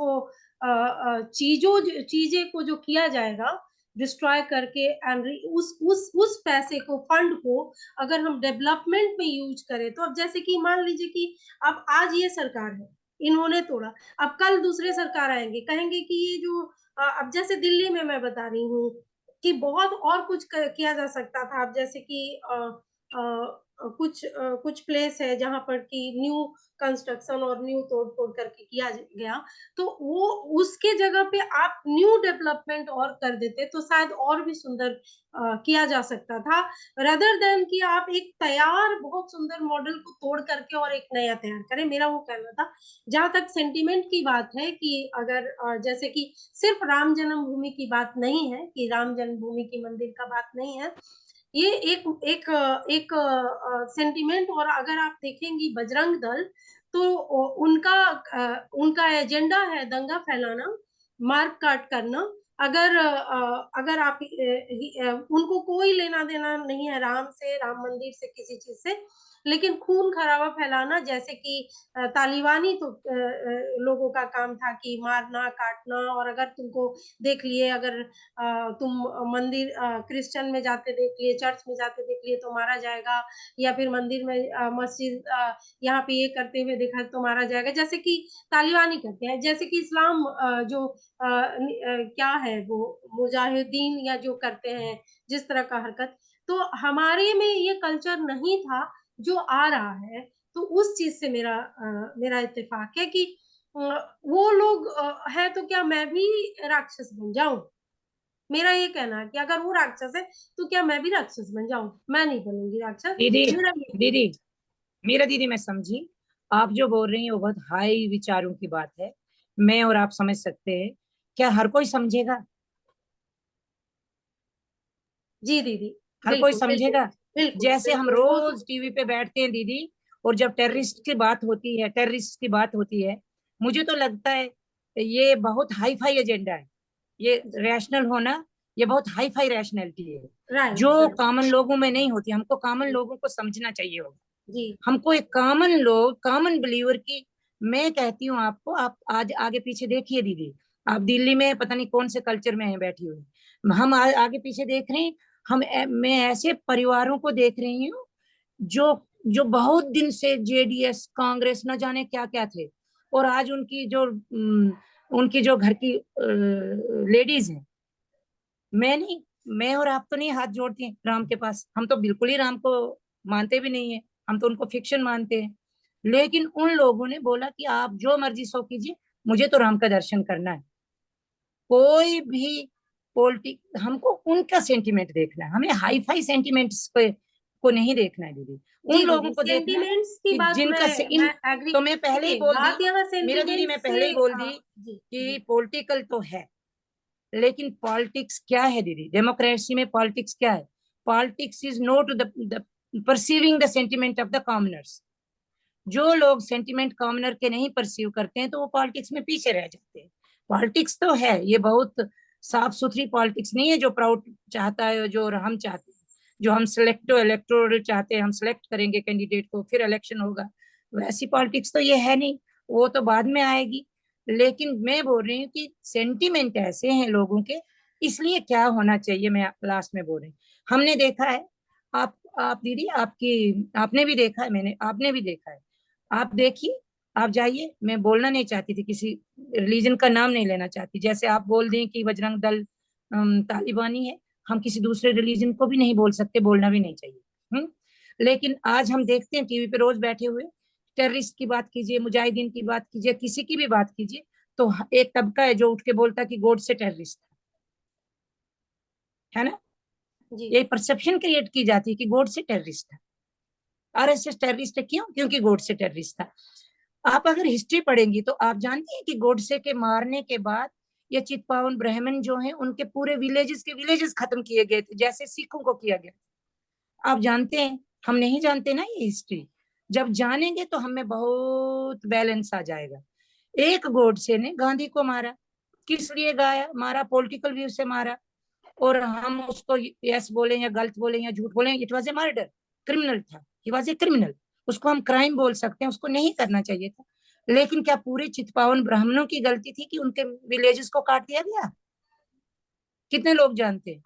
चीजें को जो किया जाएगा डिस्ट्रॉय करके, एंड उस पैसे को, फंड को अगर हम डेवलपमेंट में यूज करें, तो अब जैसे कि मान लीजिए कि अब आज ये सरकार है, इन्होंने तोड़ा, अब कल दूसरे सरकार आएंगे, कहेंगे कि ये जो अब जैसे दिल्ली में मैं बता रही हूँ कि बहुत और कुछ किया जा सकता था। अब जैसे कि कुछ प्लेस है जहाँ पर कि न्यू कंस्ट्रक्शन और न्यू तोड़-फोड़ करके किया गया, तो वो उसके जगह पे आप न्यू डेवलपमेंट और कर देते तो शायद और भी सुंदर किया जा सकता था, रादर देन कि आप एक तैयार बहुत सुंदर मॉडल को तोड़ करके और एक नया तैयार करें, मेरा वो कहना था। जहाँ तक सेंटिमेंट की बात है कि अगर जैसे कि सिर्फ राम जन्मभूमि की बात नहीं है कि राम जन्मभूमि की मंदिर का बात नहीं है, ये एक एक एक सेंटिमेंट। और अगर आप देखेंगी बजरंग दल तो उनका एजेंडा है दंगा फैलाना, मार काट करना। अगर आप उनको कोई लेना देना नहीं है राम से, राम मंदिर से, किसी चीज से, लेकिन खून खराबा फैलाना, जैसे कि तालिबानी तो लोगों का काम था कि मारना काटना। और अगर तुमको देख लिए, अगर तुम मंदिर क्रिश्चियन में जाते देख लिए, चर्च में जाते देख लिए तो मारा जाएगा, या फिर मंदिर में मस्जिद यहाँ पे ये करते हुए देखा तो मारा जाएगा, जैसे कि तालिबानी करते हैं। जैसे कि इस्लाम जो क्या है वो मुजाहिदीन या जो करते हैं जिस तरह का हरकत, तो हमारे में ये कल्चर नहीं था जो आ रहा है। तो उस चीज से मेरा इत्तेफाक है कि वो लोग है तो क्या मैं भी राक्षस बन जाऊं? मेरा ये कहना है कि अगर वो राक्षस है तो क्या मैं भी राक्षस बन जाऊं? मैं नहीं बनूंगी राक्षस। दीदी मेरा ये दीदी मेरा दीदी मैं समझी, आप जो बोल रही हैं वो बहुत हाई विचारों की बात है, मैं और आप समझ सकते हैं। क्या हर कोई समझेगा? जी दीदी, हर कोई बिल्कुल बिल्कुल समझेगा? बिल्कुल जैसे हम बिल्कुल वो तो रोज टीवी पे बैठते हैं दीदी, और जब टेररिस्ट की बात होती है, मुझे तो लगता है ये बहुत हाई फाई एजेंडा है। ये रैशनल होना, ये बहुत हाई फाई रैशनैलिटी है राइट जो राइट कॉमन लोगों में नहीं होती। हमको कॉमन लोगों को समझना चाहिए होगा। जी हमको एक कॉमन बिलीवर की, मैं कहती हूँ आपको, आप आज आगे पीछे देखिए दीदी, आप दिल्ली में पता नहीं कौन से कल्चर में है बैठी हुई, हम आगे पीछे देख रहे हैं। मैं ऐसे परिवारों को देख रही हूँ जो जो बहुत दिन से जेडीएस कांग्रेस न जाने क्या क्या थे, और आज उनकी जो घर की लेडीज हैं, मैं और आप तो नहीं हाथ जोड़ते हैं राम के पास, हम तो बिल्कुल ही राम को मानते भी नहीं है, हम तो उनको फिक्शन मानते हैं। लेकिन उन लोगों ने बोला कि आप जो मर्जी सो कीजिए, मुझे तो राम का दर्शन करना है। कोई भी पॉलिटिक, हमको उनका सेंटिमेंट देखना है, हमें हाई फाई सेंटिमेंट्स को नहीं देखना है दीदी। उन जी लोगों दीदी, को देखना है सेंटिमेंट्स की कि बात जिनका से इन, मैं एग्री। तो मैं पहले ही देखिए बोल दी, बात यहाँ मेरा दीदी सेंटिमेंट मैं से पहले ही बोल दी जी कि जी पॉलिटिकल तो है, लेकिन पॉलिटिक्स क्या है दीदी? डेमोक्रेसी में पॉलिटिक्स क्या है? Politics is no to the perceiving the sentiment of the commoners. जो लोग सेंटिमेंट कॉमनर के नहीं परसीव करते हैं तो वो पॉलिटिक्स में पीछे रह जाते हैं। पॉलिटिक्स तो है, ये बहुत साफ सुथरी पॉलिटिक्स नहीं है जो प्राउड चाहता है, जो हम चाहते हैं, जो हम इलेक्टोरल चाहते हैं, हम सेलेक्ट करेंगे कैंडिडेट को, फिर इलेक्शन होगा। वैसी पॉलिटिक्स तो ये है नहीं, वो तो बाद में आएगी। लेकिन मैं बोल रही हूँ कि सेंटिमेंट ऐसे हैं लोगों के, इसलिए क्या होना चाहिए, मैं लास्ट में बोल रही हूँ। हमने देखा है, आप दीदी, आपने भी देखा है, आपने भी देखा है, आप देखिए, आप जाइए। मैं बोलना नहीं चाहती थी, किसी रिलीजन का नाम नहीं लेना चाहती, जैसे आप बोल दें कि बजरंग दल तालिबानी है, हम किसी दूसरे रिलीजन को भी नहीं बोल सकते, बोलना भी नहीं चाहिए। लेकिन आज हम देखते हैं टीवी पे रोज बैठे हुए, टेररिस्ट की बात कीजिए, मुजाहिदीन की बात कीजिए, किसी की भी बात कीजिए, तो एक तबका है जो उठ के बोलता कि गॉड से टेररिस्ट है ना। जी ये परसेप्शन क्रिएट की जाती है कि गॉड से टेररिस्ट है, आरएसएस टेररिस्ट है। क्यों? क्योंकि गॉड से टेररिस्ट था। आप अगर हिस्ट्री पढ़ेंगी तो आप जानती हैं कि गोडसे के मारने के बाद ये चितपावन ब्राह्मण जो हैं, उनके पूरे विलेजेस खत्म किए गए थे, जैसे सिखों को किया गया। आप जानते हैं, हम नहीं जानते ना ये हिस्ट्री। जब जानेंगे तो हमें बहुत बैलेंस आ जाएगा। एक गोडसे ने गांधी को मारा, किस लिए गाया मारा? पॉलिटिकल व्यू से मारा। और हम उसको यस बोले या गलत बोले या झूठ बोले, it was a murder, criminal था, ही वॉज ए क्रिमिनल। उसको हम क्राइम बोल सकते हैं, उसको नहीं करना चाहिए था। लेकिन क्या पूरे चितपावन ब्राह्मणों की गलती थी कि उनके विलेजेस को काट दिया गया? कितने लोग जानते हैं?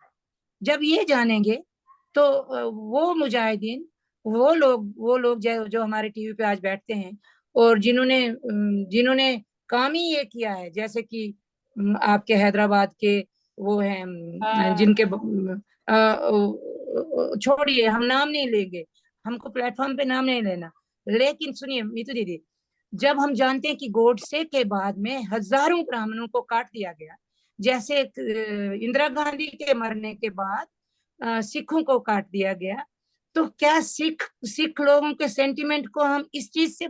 जब ये जानेंगे तो वो मुजाहिदीन, वो लोग जो हमारे टीवी पे आज बैठते हैं, और जिन्होंने काम ही ये किया है, जैसे कि आपके हैदराबाद के वो हैं, जिनके छोड़िए, हम नाम नहीं लेंगे, हमको प्लेटफॉर्म पे नाम नहीं लेना, लेकिन सुनिए मीतू दीदी, जब हम जानते हैं कि गोडसे के बाद में हजारों ब्राह्मणों को काट दिया गया, जैसे इंदिरा गांधी के मरने के बाद सिखों को काट दिया गया, तो क्या सिख लोगों के सेंटिमेंट को हम इस चीज से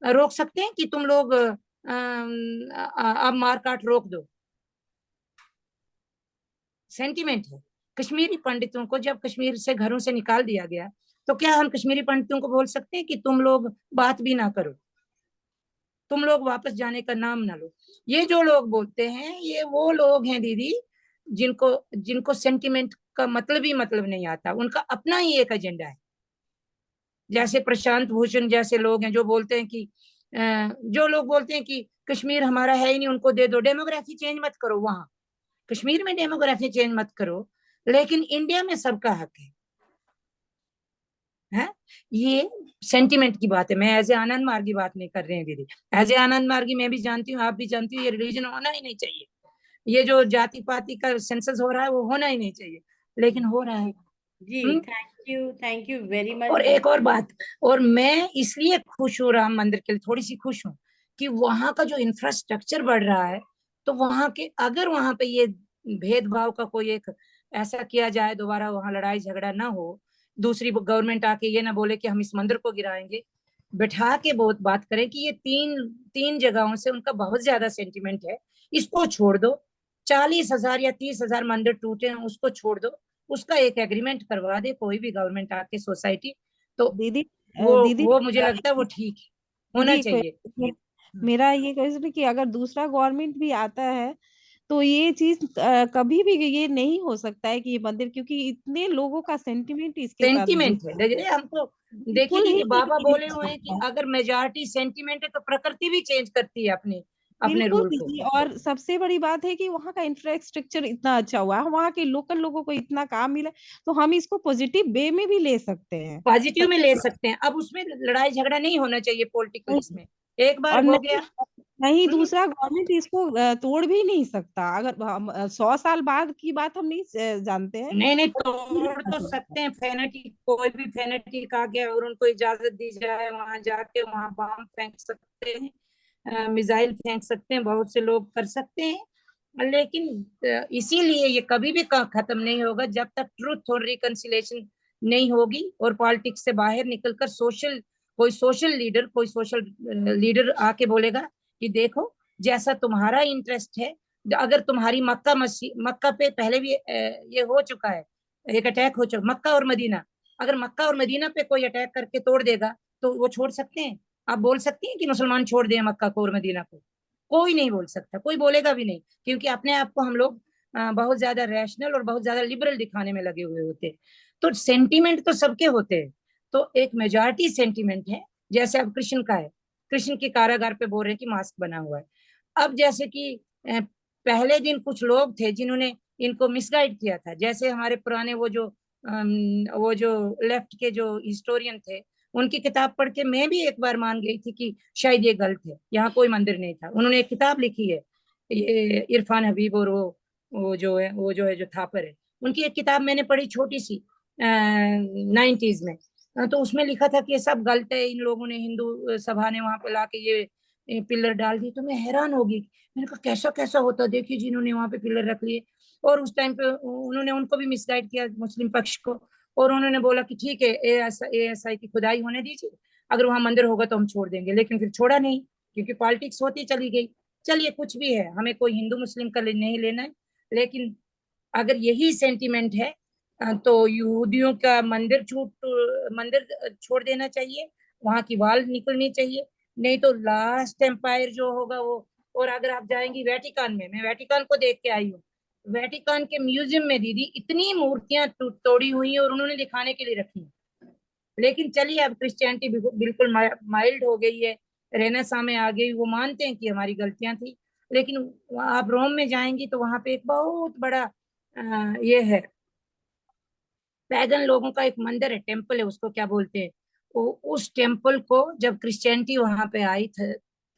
रोक सकते हैं कि तुम लोग अब मार काट रोक दो? सेंटिमेंट है। कश्मीरी पंडितों को जब कश्मीर से घरों से निकाल दिया गया, तो क्या हम कश्मीरी पंडितों को बोल सकते हैं कि तुम लोग बात भी ना करो, तुम लोग वापस जाने का नाम ना लो? ये जो लोग बोलते हैं, ये वो लोग हैं दीदी जिनको जिनको सेंटिमेंट का मतलब ही मतलब नहीं आता, उनका अपना ही एक एजेंडा है। जैसे प्रशांत भूषण जैसे लोग हैं जो बोलते हैं कि जो लोग बोलते हैं कि कश्मीर हमारा है ही नहीं, उनको दे दो। डेमोग्राफी चेंज मत करो, वहां कश्मीर में डेमोग्राफी चेंज मत करो, लेकिन इंडिया में सबका हक है? ये सेंटिमेंट की बात है। मैं एज ए आनंद मार्गी बात नहीं कर रही हूँ दीदी। एज ए आनंद मार्गी मैं भी जानती हूँ, आप भी जानती हूँ, ये रिलीजन होना ही नहीं चाहिए। ये जो जाति पाति का सेंसस हो रहा है वो होना ही नहीं चाहिए, लेकिन हो रहा है। जी, थैंक यू वेरी मच। और एक और बात, और मैं इसलिए खुश हूँ राम मंदिर के लिए, थोड़ी सी खुश हूँ कि वहां का जो इंफ्रास्ट्रक्चर बढ़ रहा है, तो वहां के अगर वहां पे ये भेदभाव का कोई एक ऐसा किया जाए, दोबारा वहां लड़ाई झगड़ा ना हो, दूसरी गवर्नमेंट आके ये ना बोले कि हम इस मंदिर को गिराएंगे, बैठा के बहुत बात करें कि ये तीन तीन जगहों से उनका बहुत ज्यादा सेंटिमेंट है, इसको छोड़ दो। 40,000 या 30,000 मंदिर टूटे हैं, उसको छोड़ दो, उसका एक एग्रीमेंट करवा दे कोई भी गवर्नमेंट आके सोसाइटी, तो दीदी दीदी वो मुझे लगता है वो ठीक है, होना दीदी चाहिए। मेरा ये क्वेश्चन है कि अगर दूसरा गवर्नमेंट भी आता है तो ये चीज कभी भी ये नहीं हो सकता है कि ये मंदिर, क्योंकि इतने लोगों का सेंटिमेंट इसके साथ सेंटिमेंट है, देखिए हमको, देखिए बिल्कुल ही दीदी, बाबा नहीं बोले हो हुए हैं कि सकता। अगर मेजॉरिटी सेंटिमेंट है तो प्रकृति भी चेंज करती है अपने अपने बिल्कुल रूल को। दीदी, और सबसे बड़ी बात है कि वहाँ का इंफ्रास्ट्रक्चर इतना अच्छा हुआ है, वहाँ के लोकल लोगों को इतना काम मिला, तो हम इसको पॉजिटिव वे में भी ले सकते हैं। पॉजिटिव में सबसे ले सकते हैं, अब उसमें लड़ाई झगड़ा नहीं होना चाहिए पॉलिटिकल, नहीं, इसमें एक और बार हो नहीं, गया। नहीं दूसरा गवर्नमेंट इसको तोड़ भी नहीं सकता। अगर हम 100 साल बाद की बात हम नहीं जानते हैं, नहीं नहीं, और नहीं तोड़ कर तो सकता। सकते हैं, फेनेटिक कोई भी फेनेटिक आ गया और उनको इजाजत दी जाए, वहां जाके वहां बम फेंक सकते हैं, मिसाइल फेंक सकते हैं, बहुत से लोग कर सकते हैं, लेकिन इसीलिए ये कभी भी खत्म नहीं होगा जब तक ट्रुथ और रिकंसिलेशन नहीं होगी और पॉलिटिक्स से बाहर निकलकर कोई सोशल लीडर आके बोलेगा कि देखो, जैसा तुम्हारा इंटरेस्ट है, अगर तुम्हारी मक्का पे पहले भी ये हो चुका है, एक अटैक हो चुका, मक्का और मदीना, अगर मक्का और मदीना पे कोई अटैक करके तोड़ देगा तो वो छोड़ सकते हैं? आप बोल सकती हैं कि मुसलमान छोड़ दें मक्का को और मदीना को? कोई नहीं बोल सकता, कोई बोलेगा भी नहीं, क्योंकि अपने आप को हम लोग बहुत ज्यादा रैशनल और बहुत ज्यादा लिबरल दिखाने में लगे हुए होते हैं। तो सेंटीमेंट तो सबके होते हैं, तो एक मेजॉरिटी सेंटीमेंट है, जैसे अब कृष्ण का है, कृष्ण के कारागार पे बोल रहे हैं कि मास्क बना हुआ है। अब जैसे कि पहले दिन कुछ लोग थे जिन्होंने इनको मिसगाइड किया था, जैसे हमारे पुराने वो जो लेफ्ट के जो हिस्टोरियन थे, उनकी किताब पढ़ के मैं भी एक बार मान गई थी कि शायद ये गलत है, यहाँ कोई मंदिर नहीं था। उन्होंने एक किताब लिखी है, ये इरफान हबीब और वो जो है जो थापर है, उनकी एक किताब मैंने पढ़ी छोटी सी 90s में। तो उसमें लिखा था कि ये सब गलत है, इन लोगों ने, हिंदू सभा ने वहां पे लाके ये पिलर डाल दी। तो मैं हैरान होगी, मैंने कहा कैसा कैसा होता, देखिए जिन्होंने वहां पे पिलर रख लिए, और उस टाइम पे उन्होंने उनको भी मिसगाइड किया, मुस्लिम पक्ष को, और उन्होंने बोला कि ठीक है, ASI की खुदाई होने दीजिए, अगर वहां मंदिर होगा तो हम छोड़ देंगे, लेकिन फिर छोड़ा नहीं, क्योंकि पॉलिटिक्स होती चली गई। चलिए कुछ भी है, हमें कोई हिंदू मुस्लिम का नहीं लेना है, लेकिन अगर यही सेंटीमेंट है तो यहूदियों का मंदिर छोड़ देना चाहिए, वहां की वाल निकलनी चाहिए, नहीं तो लास्ट एम्पायर जो होगा वो। और अगर आप जाएंगी वेटिकान में, मैं वेटिकान को देख के आई हूँ, वेटिकान के म्यूजियम में दीदी इतनी मूर्तियां तोड़ी हुई और उन्होंने दिखाने के लिए रखी। लेकिन चलिए, अब क्रिश्चियनिटी बिल्कुल माइल्ड हो गई है, रेनेसां में आ गई, वो मानते हैं कि हमारी गलतियां थी, लेकिन आप रोम में जाएंगी तो वहां पे एक बहुत बड़ा ये है, पैगन लोगों का एक मंदिर है, टेम्पल है, उसको क्या बोलते हैं, वो उस टेम्पल को जब क्रिश्चियनिटी वहां पे आई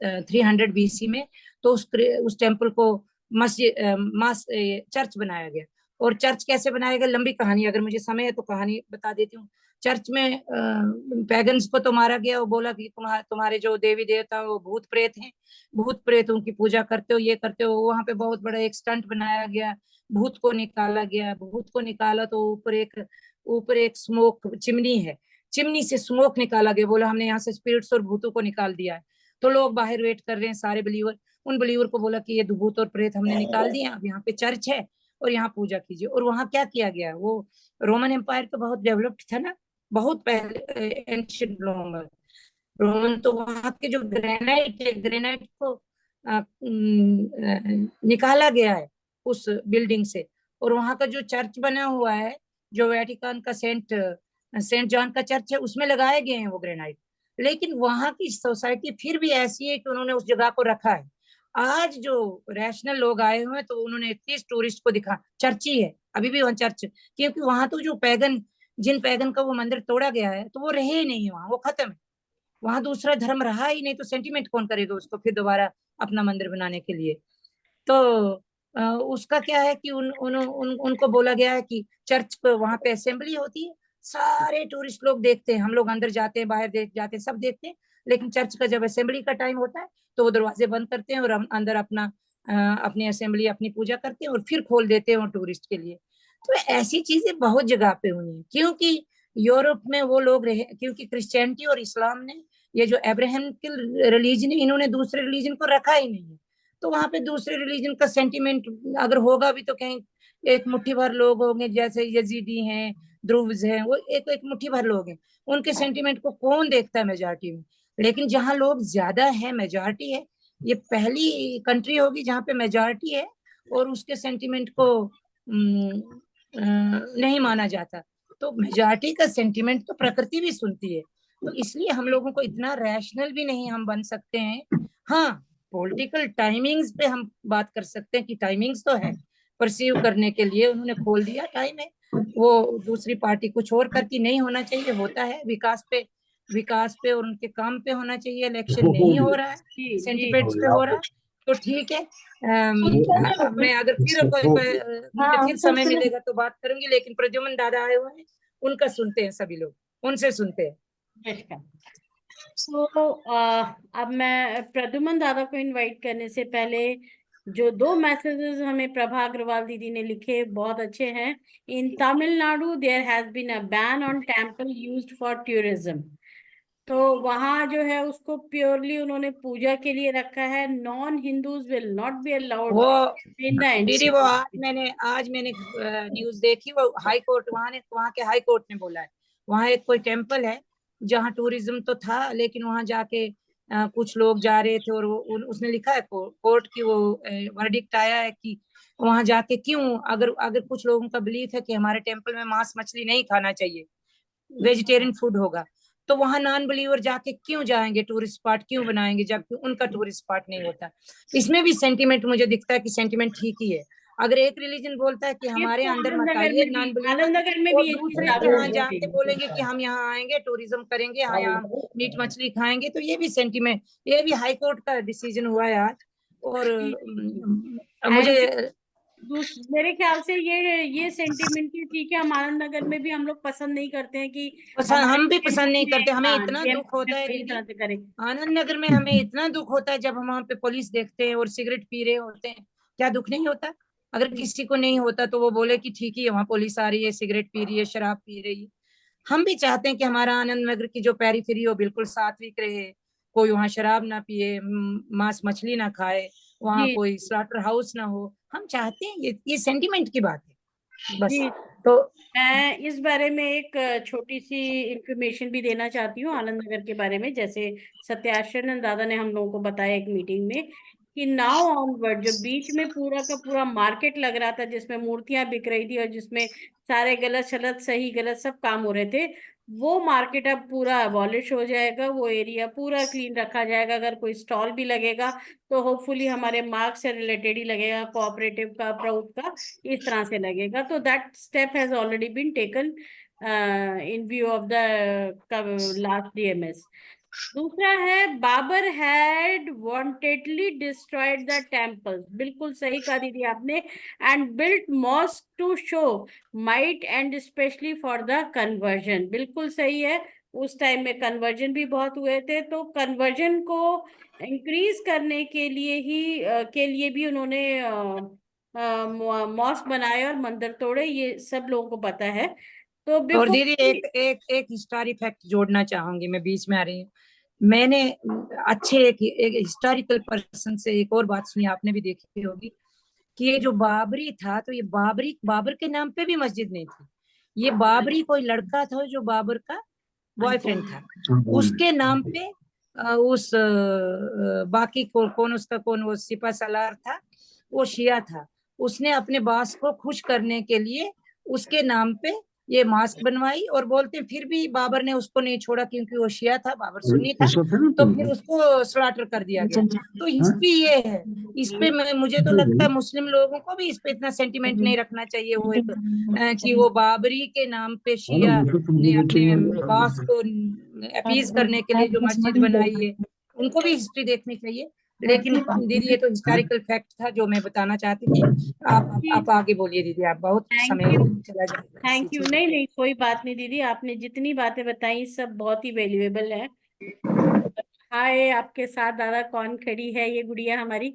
300 BC में, तो उस टेम्पल को चर्च बनाया गया। और चर्च कैसे बनाया गया, लंबी कहानी, अगर मुझे समय है तो कहानी बता देती हूँ। चर्च में पैगन्स को तो मारा गया, वो बोला कि तुम्हारे जो देवी देवता वो भूत प्रेत हैं, भूत प्रेतों की पूजा करते हो, ये करते हो। वहां पे बहुत बड़ा एक स्टंट बनाया गया, भूत को निकाला गया। भूत को निकाला तो ऊपर एक स्मोक चिमनी है, चिमनी से स्मोक निकाला गया, बोला हमने यहाँ से स्पिरिट्स और भूतों को निकाल दिया है। तो लोग बाहर वेट कर रहे हैं, सारे बिलीवर। उन बिलीवर को बोला कि ये भूत और प्रेत हमने निकाल दिए, अब यहाँ पे चर्च है और यहाँ पूजा कीजिए। और वहां क्या किया गया, वो रोमन एम्पायर तो बहुत डेवलप्ड था ना, बहुत पहले एंशिएंट रोमन तो वहां के जो ग्रेनाइट है, ग्रेनाइट को निकाला गया है उस बिल्डिंग से। और वहां का जो चर्च बना हुआ है, जो वेटिकन का सेंट जॉन का चर्च है, उसमें लगाए गए हैं वो ग्रेनाइट। लेकिन वहां की सोसाइटी फिर भी ऐसी है कि उन्होंने उस जगह को रखा है। आज जो रैशनल लोग आए हुए हैं तो उन्होंने 30 टूरिस्ट को दिखा, चर्च ही है अभी भी वहाँ चर्च, क्योंकि वहां तो जो जिन पैगन का वो मंदिर तोड़ा गया है तो वो रहे ही नहीं, वहां वो खत्म है। वहां दूसरा धर्म रहा ही नहीं, तो सेंटिमेंट कौन करेगा उसको फिर दोबारा अपना मंदिर बनाने के लिए। तो उसका क्या है कि उनको बोला गया है कि चर्च को वहां पे असेंबली होती है, सारे टूरिस्ट लोग देखते हैं, हम लोग अंदर जाते हैं, बाहर देख जाते हैं, सब देखते हैं। लेकिन चर्च का जब असेंबली का टाइम होता है तो वो दरवाजे बंद करते हैं और अंदर अपनी असेंबली, अपनी पूजा करते हैं और फिर खोल देते हैं वो टूरिस्ट के लिए। तो ऐसी चीजें बहुत जगह पे हुई हैं, क्योंकि यूरोप में वो लोग रहे, क्योंकि क्रिश्चियनिटी और इस्लाम ने, ये जो अब्राहम के रिलीजन है, इन्होंने दूसरे रिलीजन को रखा ही नहीं है। तो वहां पे दूसरे रिलीजन का सेंटिमेंट अगर होगा भी तो कहीं एक मुट्ठी भर लोग होंगे, जैसे यजीदी हैं, ध्रुव्स हैं, वो एक एक मुट्ठी भर लोग हैं। उनके सेंटिमेंट को कौन देखता है मेजॉरिटी में। लेकिन जहां लोग ज्यादा है, मेजॉरिटी है, ये पहली कंट्री होगी जहां पे मेजॉरिटी है और उसके सेंटिमेंट को नहीं माना जाता। तो मेजॉरिटी का सेंटिमेंट तो प्रकृति भी सुनती है। तो इसलिए हम लोगों को इतना रैशनल भी नहीं हम बन सकते हैं। हाँ, पॉलिटिकल टाइमिंग्स पे हम बात कर सकते हैं कि टाइमिंग्स तो है, परसीव करने के लिए उन्होंने खोल दिया, टाइम है। वो दूसरी पार्टी कुछ और करती, नहीं होना चाहिए, होता है विकास पे और उनके काम पे होना चाहिए। इलेक्शन नहीं हो रहा है, सेंटिमेंट्स पे हो रहा है, तो ठीक है। मैं अगर फिर मुझे फिर समय मिलेगा तो बात करूंगी, लेकिन प्रद्युमन दादा आए हुए हैं, उनका सुनते हैं, सभी लोग उनसे सुनते हैं। तो अब मैं प्रद्युमन दादा को इनवाइट करने से पहले, जो 2 मैसेजेस हमें प्रभा अग्रवाल दीदी ने लिखे बहुत अच्छे हैं। In Tamil Nadu there has been a ban on temple used for tourism. तो वहां जो है उसको प्योरली उन्होंने पूजा के लिए रखा है। Non Hindus will not be allowed वो इन द दीदी, वो आज मैंने न्यूज देखी, वो हाई कोर्ट, वहां के हाई कोर्ट ने बोला है, वहां एक कोई टेम्पल है जहाँ टूरिज्म तो था, लेकिन वहां जाके कुछ लोग जा रहे थे और उसने लिखा है, कोर्ट की वो वर्डिक्ट आया है कि वहां जाके क्यों, अगर अगर कुछ लोगों का बिलीफ है कि हमारे टेम्पल में मांस मछली नहीं खाना चाहिए, वेजिटेरियन फूड होगा, तो वहां नॉन बिलीवर जाके क्यों जाएंगे, टूरिस्ट स्पॉट क्यों बनाएंगे जबकि उनका टूरिस्ट स्पॉट नहीं होता। इसमें भी सेंटिमेंट मुझे दिखता है कि सेंटिमेंट ठीक ही है। अगर एक रिलीजन बोलता है कि हमारे तो अंदर आनंद मत नगर आइए में भी, नॉन बिलीवर, आनंद नगर में और भी ये चीज दूसरे लागू वहां हो जाके गई। बोलेंगे कि हम यहाँ आएंगे, टूरिज्म करेंगे, हाँ यहाँ मीट मछली खाएंगे, तो ये भी सेंटिमेंट, ये भी हाई कोर्ट का डिसीजन हुआ है आज। और मुझे मेरे ख्याल से ये सेंटिमेंट ही ठीक है। हम आनंद नगर में भी हम लोग पसंद नहीं करते हैं कि हम भी पसंद नहीं करते, हमें हाँ, इतना ये दुख होता है इस दीदी, तरह से करें। आनंद नगर में हमें इतना दुख होता है जब हम वहां पे पुलिस देखते हैं और सिगरेट पी रहे होते हैं। क्या दुख नहीं होता? अगर किसी को नहीं होता तो वो बोले कि ठीक है, वहां पुलिस आ रही है, सिगरेट पी रही है, शराब पी रही है। हम भी चाहते हैं कि हमारा आनंद नगर की जो पेरीफेरी हो बिल्कुल सात्विक रहे, कोई वहां शराब ना पिए, मांस मछली ना खाए, वहां जी कोई स्लॉटर हाउस ना हो। हम चाहते हैं, ये सेंटिमेंट की बात है बस। जी, तो मैं इस बारे में एक छोटी सी इंफॉर्मेशन भी देना चाहती हूँ आनंद नगर के बारे में। जैसे सत्याश्रय दादा ने हम लोगों को बताया एक मीटिंग में कि नाउ ऑनवर्ड, जो बीच में पूरा का पूरा मार्केट लग रहा था जिसमें मूर्तियां बिक रही थी और जिसमें सारे गलत सलत सही गलत सब काम हो रहे थे, वो मार्केट अब पूरा अबॉलिश हो जाएगा। वो एरिया पूरा क्लीन रखा जाएगा। अगर कोई स्टॉल भी लगेगा तो होपफुली हमारे मार्क्स से रिलेटेड ही लगेगा, कोऑपरेटिव का, प्राउड का, इस तरह से लगेगा। तो that step has already been taken in view of the last DMS। दूसरा है Babur had wantedly destroyed the temples, बिल्कुल सही कहा दीदी आपने, and built mosque to show might and specially for the conversion, बिल्कुल सही है। उस टाइम में कन्वर्जन भी बहुत हुए थे, तो कन्वर्जन को इंक्रीज करने के लिए ही के लिए भी उन्होंने मॉस्क बनाए और मंदिर तोड़े, ये सब लोगों को पता है। तो और बिफोर, दीदी एक एक एक हिस्टोरिक फैक्ट जोड़ना चाहूंगी, मैं बीच में आ रही हूँ। मैंने अच्छे एक हिस्टोरिकल पर्सन से एक और बात सुनी, आपने भी देखी होगी, कि ये जो बाबरी था, तो ये बाबर के नाम पे भी मस्जिद नहीं थी। ये बाबरी कोई लड़का था जो बाबर का बॉयफ्रेंड था, उसके नाम पे बाकी कौन उसका कौन, वो सिपा सलार था, वो शिया था, उसने अपने बॉस को खुश करने के लिए उसके नाम पे ये मास्क बनवाई, और बोलते फिर भी बाबर ने उसको नहीं छोड़ा क्योंकि वो शिया था, बाबर सुन्नी था, तो फिर उसको स्लॉटर कर दिया गया। तो हिस्ट्री ये है। इस पे मुझे तो लगता है मुस्लिम लोगों को भी इस पे इतना सेंटिमेंट नहीं रखना चाहिए, वो एक कि वो बाबरी के नाम पे शिया ने अपने बॉस को अपीज करने के लिए जो मस्जिद बनाई है, उनको भी हिस्ट्री देखनी चाहिए। लेकिन दीदी ये तो हिस्टोरिकल फैक्ट था जो मैं बताना चाहती थी। आप आगे बोलिए दीदी, आप बहुत थैंक समय यू, चला जाएगा इसी थैंक यू। चीज नहीं पे। नहीं, कोई बात नहीं दीदी, आपने जितनी बातें बताई सब बहुत ही वैल्यूएबल है। हाय, आपके साथ दादा कौन खड़ी है, ये गुड़िया हमारी।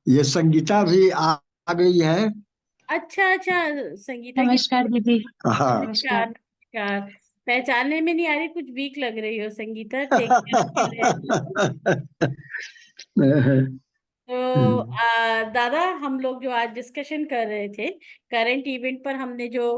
ये संगीता भी आ गई है। अच्छा अच्छा, संगीता की, नमस्कार दीदी। हाँ। नमस्कार नमस्कार। पहचानने में नहीं आ रही, कुछ वीक लग रही हो संगीता, टेक केयर। तो दादा, हम लोग जो आज डिस्कशन कर रहे थे करंट इवेंट पर, हमने जो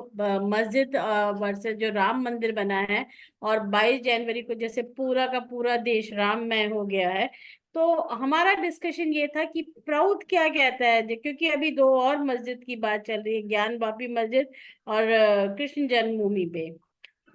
मस्जिद वर्सेस जो राम मंदिर बना है, और 22 जनवरी को जैसे पूरा का पूरा देश राममय हो गया है, तो हमारा डिस्कशन ये था कि प्राउड क्या कहता है, क्योंकि अभी दो और मस्जिद की बात चल रही है, ज्ञान वापी मस्जिद और कृष्ण जन्मभूमि पे।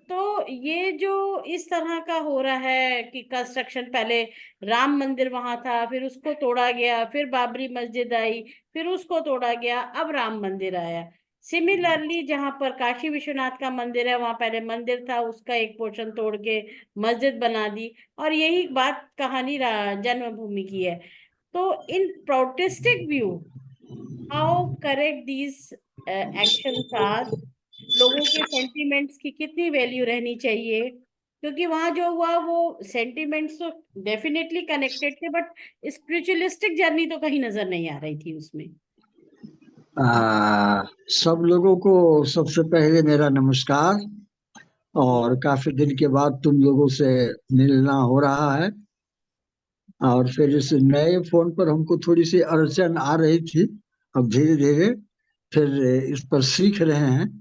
तो ये जो इस तरह का हो रहा है कि कंस्ट्रक्शन, पहले राम मंदिर वहां था, फिर उसको तोड़ा गया, फिर बाबरी मस्जिद आई, फिर उसको तोड़ा गया, अब राम मंदिर आया। सिमिलरली जहां पर काशी विश्वनाथ का मंदिर है, वहां पहले मंदिर था, उसका एक पोर्शन तोड़ के मस्जिद बना दी, और यही बात कहानी जन्मभूमि की है। तो इन प्रोटेस्टिक view, how correct these actions are, लोगों के सेंटिमेंट्स की कितनी वैल्यू रहनी चाहिए, क्योंकि वहां जो हुआ वो सेंटिमेंट्स तो डेफिनेटली कनेक्टेड थे, बट स्पिरिचुअलिस्टिक जर्नी तो कहीं नजर नहीं आ रही थी उसमें। सब लोगों को सबसे पहले मेरा नमस्कार। और काफी दिन के बाद तुम लोगों से मिलना हो रहा है, और फिर इस नए फोन पर हमको थोड़ी सी अड़चन आ रही थी। अब धीरे धीरे फिर इस पर सीख रहे हैं।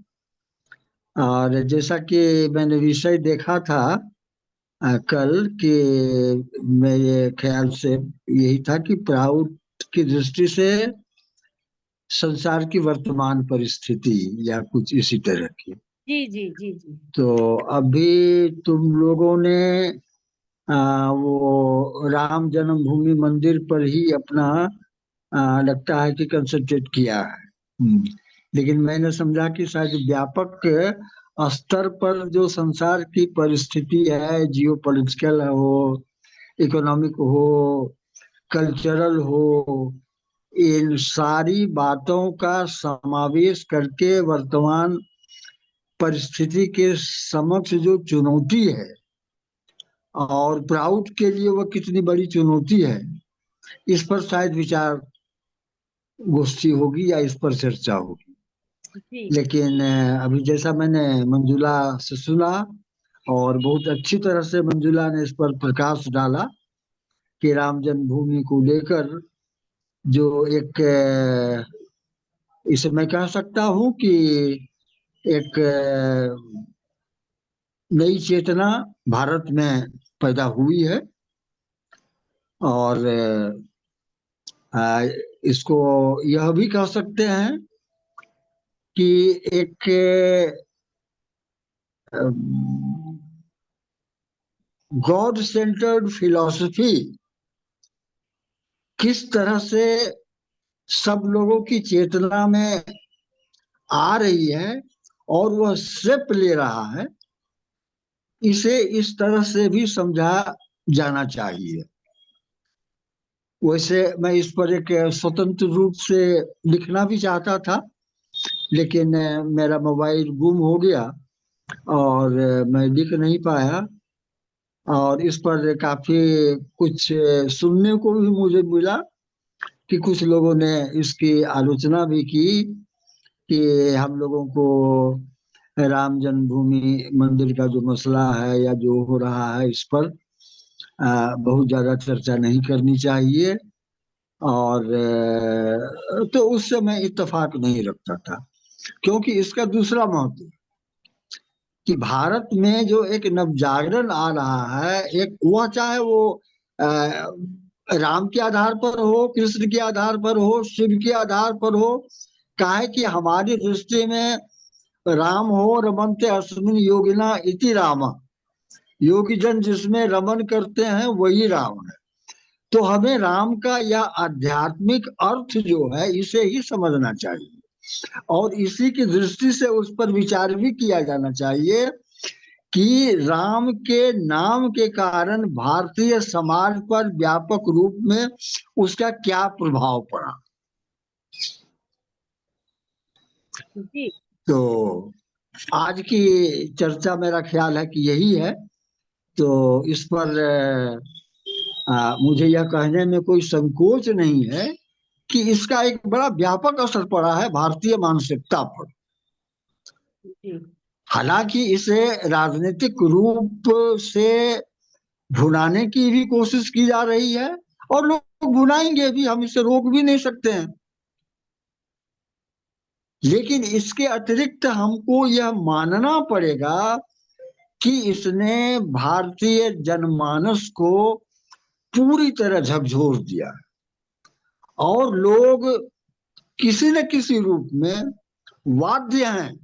और जैसा कि मैंने विषय देखा था कल, कि मेरे ख्याल से यही था कि प्राउड की दृष्टि से संसार की वर्तमान परिस्थिति, या कुछ इसी तरह की। जी जी जी जी। तो अभी तुम लोगों ने वो राम जन्मभूमि मंदिर पर ही अपना लगता है कि कंसंट्रेट किया है। लेकिन मैंने समझा कि शायद व्यापक स्तर पर जो संसार की परिस्थिति है, जियो पॉलिटिकल हो, इकोनॉमिक हो, कल्चरल हो, इन सारी बातों का समावेश करके वर्तमान परिस्थिति के समक्ष जो चुनौती है, और प्राउड के लिए वह कितनी बड़ी चुनौती है, इस पर शायद विचार गोष्ठी होगी या इस पर चर्चा होगी। जी लेकिन अभी जैसा मैंने मंजुला से सुना, और बहुत अच्छी तरह से मंजुला ने इस पर प्रकाश डाला, कि राम जन्मभूमि को लेकर जो एक इसे मैं कह सकता हूँ कि एक नई चेतना भारत में पैदा हुई है। और इसको यह भी कह सकते हैं कि एक गॉड सेंटर्ड फिलॉसफी किस तरह से सब लोगों की चेतना में आ रही है, और वह शेप ले रहा है, इसे इस तरह से भी समझा जाना चाहिए। वैसे मैं इस पर एक स्वतंत्र रूप से लिखना भी चाहता था, लेकिन मेरा मोबाइल गुम हो गया और मैं लिख नहीं पाया। और इस पर काफी कुछ सुनने को भी मुझे मिला कि कुछ लोगों ने इसकी आलोचना भी की कि हम लोगों को राम जन्मभूमि मंदिर का जो मसला है या जो हो रहा है इस पर बहुत ज्यादा चर्चा नहीं करनी चाहिए। और तो उससे मैं इत्तेफाक नहीं रखता था, क्योंकि इसका दूसरा महत्व कि भारत में जो एक नवजागरण आ रहा है, एक वह चाहे वो अ, राम के आधार पर हो, कृष्ण के आधार पर हो, शिव के आधार पर हो, काहे कि हमारी दृष्टि में राम हो रमन्ते अस्मिन् योगिना इति राम, योगी जन जिसमें रमन करते हैं वही राम है। तो हमें राम का यह आध्यात्मिक अर्थ जो है इसे ही समझना चाहिए और इसी की दृष्टि से उस पर विचार भी किया जाना चाहिए कि राम के नाम के कारण भारतीय समाज पर व्यापक रूप में उसका क्या प्रभाव पड़ा। जी तो आज की चर्चा मेरा ख्याल है कि यही है। तो इस पर मुझे यह कहने में कोई संकोच नहीं है कि इसका एक बड़ा व्यापक असर पड़ा है भारतीय मानसिकता पर। जी हालांकि इसे राजनीतिक रूप से भुनाने की भी कोशिश की जा रही है और लोग भुनाएंगे भी, हम इसे रोक भी नहीं सकते हैं। लेकिन इसके अतिरिक्त हमको यह मानना पड़ेगा कि इसने भारतीय जनमानस को पूरी तरह झकझोर दिया और लोग किसी न किसी रूप में बाध्य हैं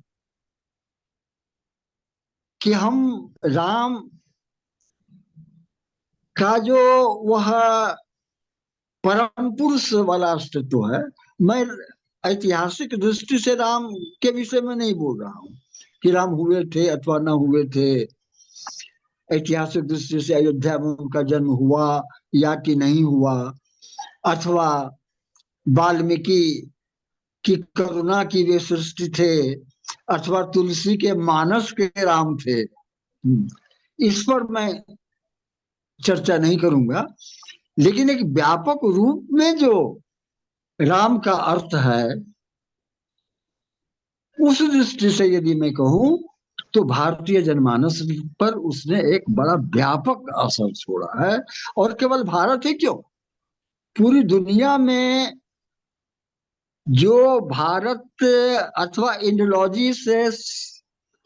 कि हम राम का जो वह परम पुरुष वाला अस्तित्व है, मैं ऐतिहासिक दृष्टि से राम के विषय में नहीं बोल रहा हूँ कि राम हुए थे अथवा न हुए थे। ऐतिहासिक दृष्टि से अयोध्या में उनका जन्म हुआ या कि नहीं हुआ, अथवा वाल्मीकि की करुणा की वे सृष्टि थे, अथवा तुलसी के मानस के राम थे। इस पर मैं चर्चा नहीं करूंगा, लेकिन एक व्यापक रूप में जो राम का अर्थ है उस दृष्टि से यदि मैं कहूं तो भारतीय जनमानस पर उसने एक बड़ा व्यापक असर छोड़ा है। और केवल भारत ही क्यों, पूरी दुनिया में जो भारत अथवा इंडोलॉजी से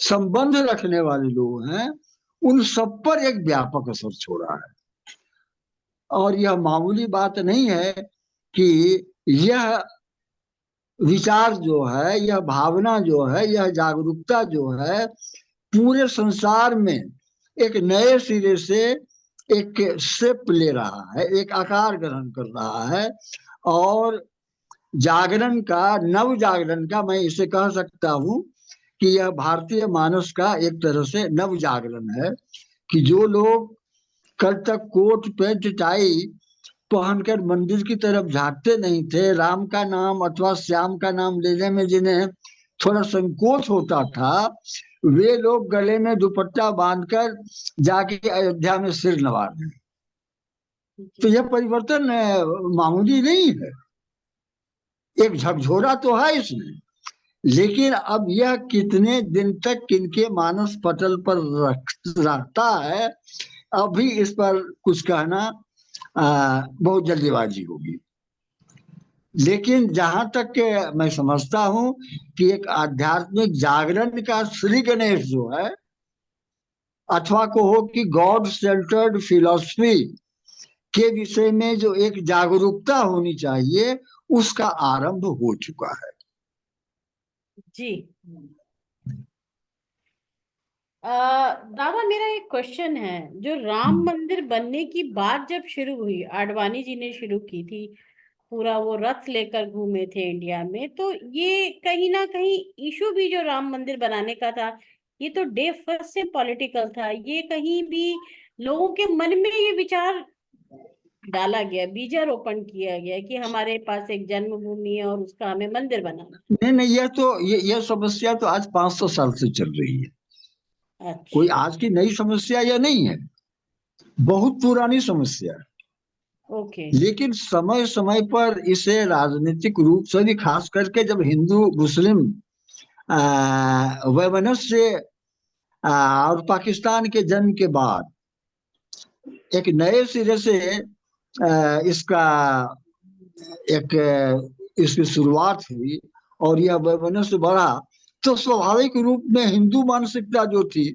संबंध रखने वाले लोग हैं उन सब पर एक व्यापक असर छोड़ा है। और यह मामूली बात नहीं है कि यह विचार जो है, यह भावना जो है, यह जागरूकता जो है पूरे संसार में एक नए सिरे से एक शेप ले रहा है, एक आकार ग्रहण कर रहा है। और जागरण का, नव जागरण का मैं इसे कह सकता हूं कि यह भारतीय मानस का एक तरह से नव जागरण है कि जो लोग कल तक कोट पैंट टाई पहनकर मंदिर की तरफ झांकते नहीं थे, राम का नाम अथवा श्याम का नाम लेने में जिन्हें थोड़ा संकोच होता था, वे लोग गले में दुपट्टा बांधकर जाके अयोध्या में सिर नवा रहे। तो यह परिवर्तन मामूली नहीं है, एक झकझोरा तो है इसमें, लेकिन अब यह कितने दिन तक किनके मानस पटल पर रहता है, अभी इस पर कुछ कहना बहुत जल्दीबाजी होगी। लेकिन जहां तक मैं समझता हूं कि एक आध्यात्मिक जागरण का श्री गणेश जो है, अथवा कहो कि गॉड सेंटर्ड फिलॉसफी के विषय में जो एक जागरूकता होनी चाहिए, उसका आरंभ हो चुका है। जी दादा, मेरा एक क्वेश्चन है। जो राम मंदिर बनने की बात जब शुरू हुई, आडवाणी जी ने शुरू की थी, पूरा वो रथ लेकर घूमे थे इंडिया में, तो ये कहीं ना कहीं इशू भी जो राम मंदिर बनाने का था ये तो डे फर्स्ट से पॉलिटिकल था। ये कहीं भी लोगों के मन में ये विचार डाला गया, बीजारोपण किया गया कि हमारे पास एक जन्मभूमि है और उसका हमें मंदिर बनाना नहीं नहीं, यह तो ये समस्या तो आज 500 साल से चल रही है। है। कोई अच्छा, आज की नई समस्या यह नहीं है, बहुत पुरानी समस्या है। ओके। लेकिन समय समय पर इसे राजनीतिक रूप से भी, खास करके जब हिंदू मुस्लिम वैमनस्य और पाकिस्तान के जन्म के बाद एक नए सिरे से इसका एक इसकी शुरुआत हुई और यह वैमनस्य बढ़ा, तो स्वाभाविक रूप में हिंदू मानसिकता जो थी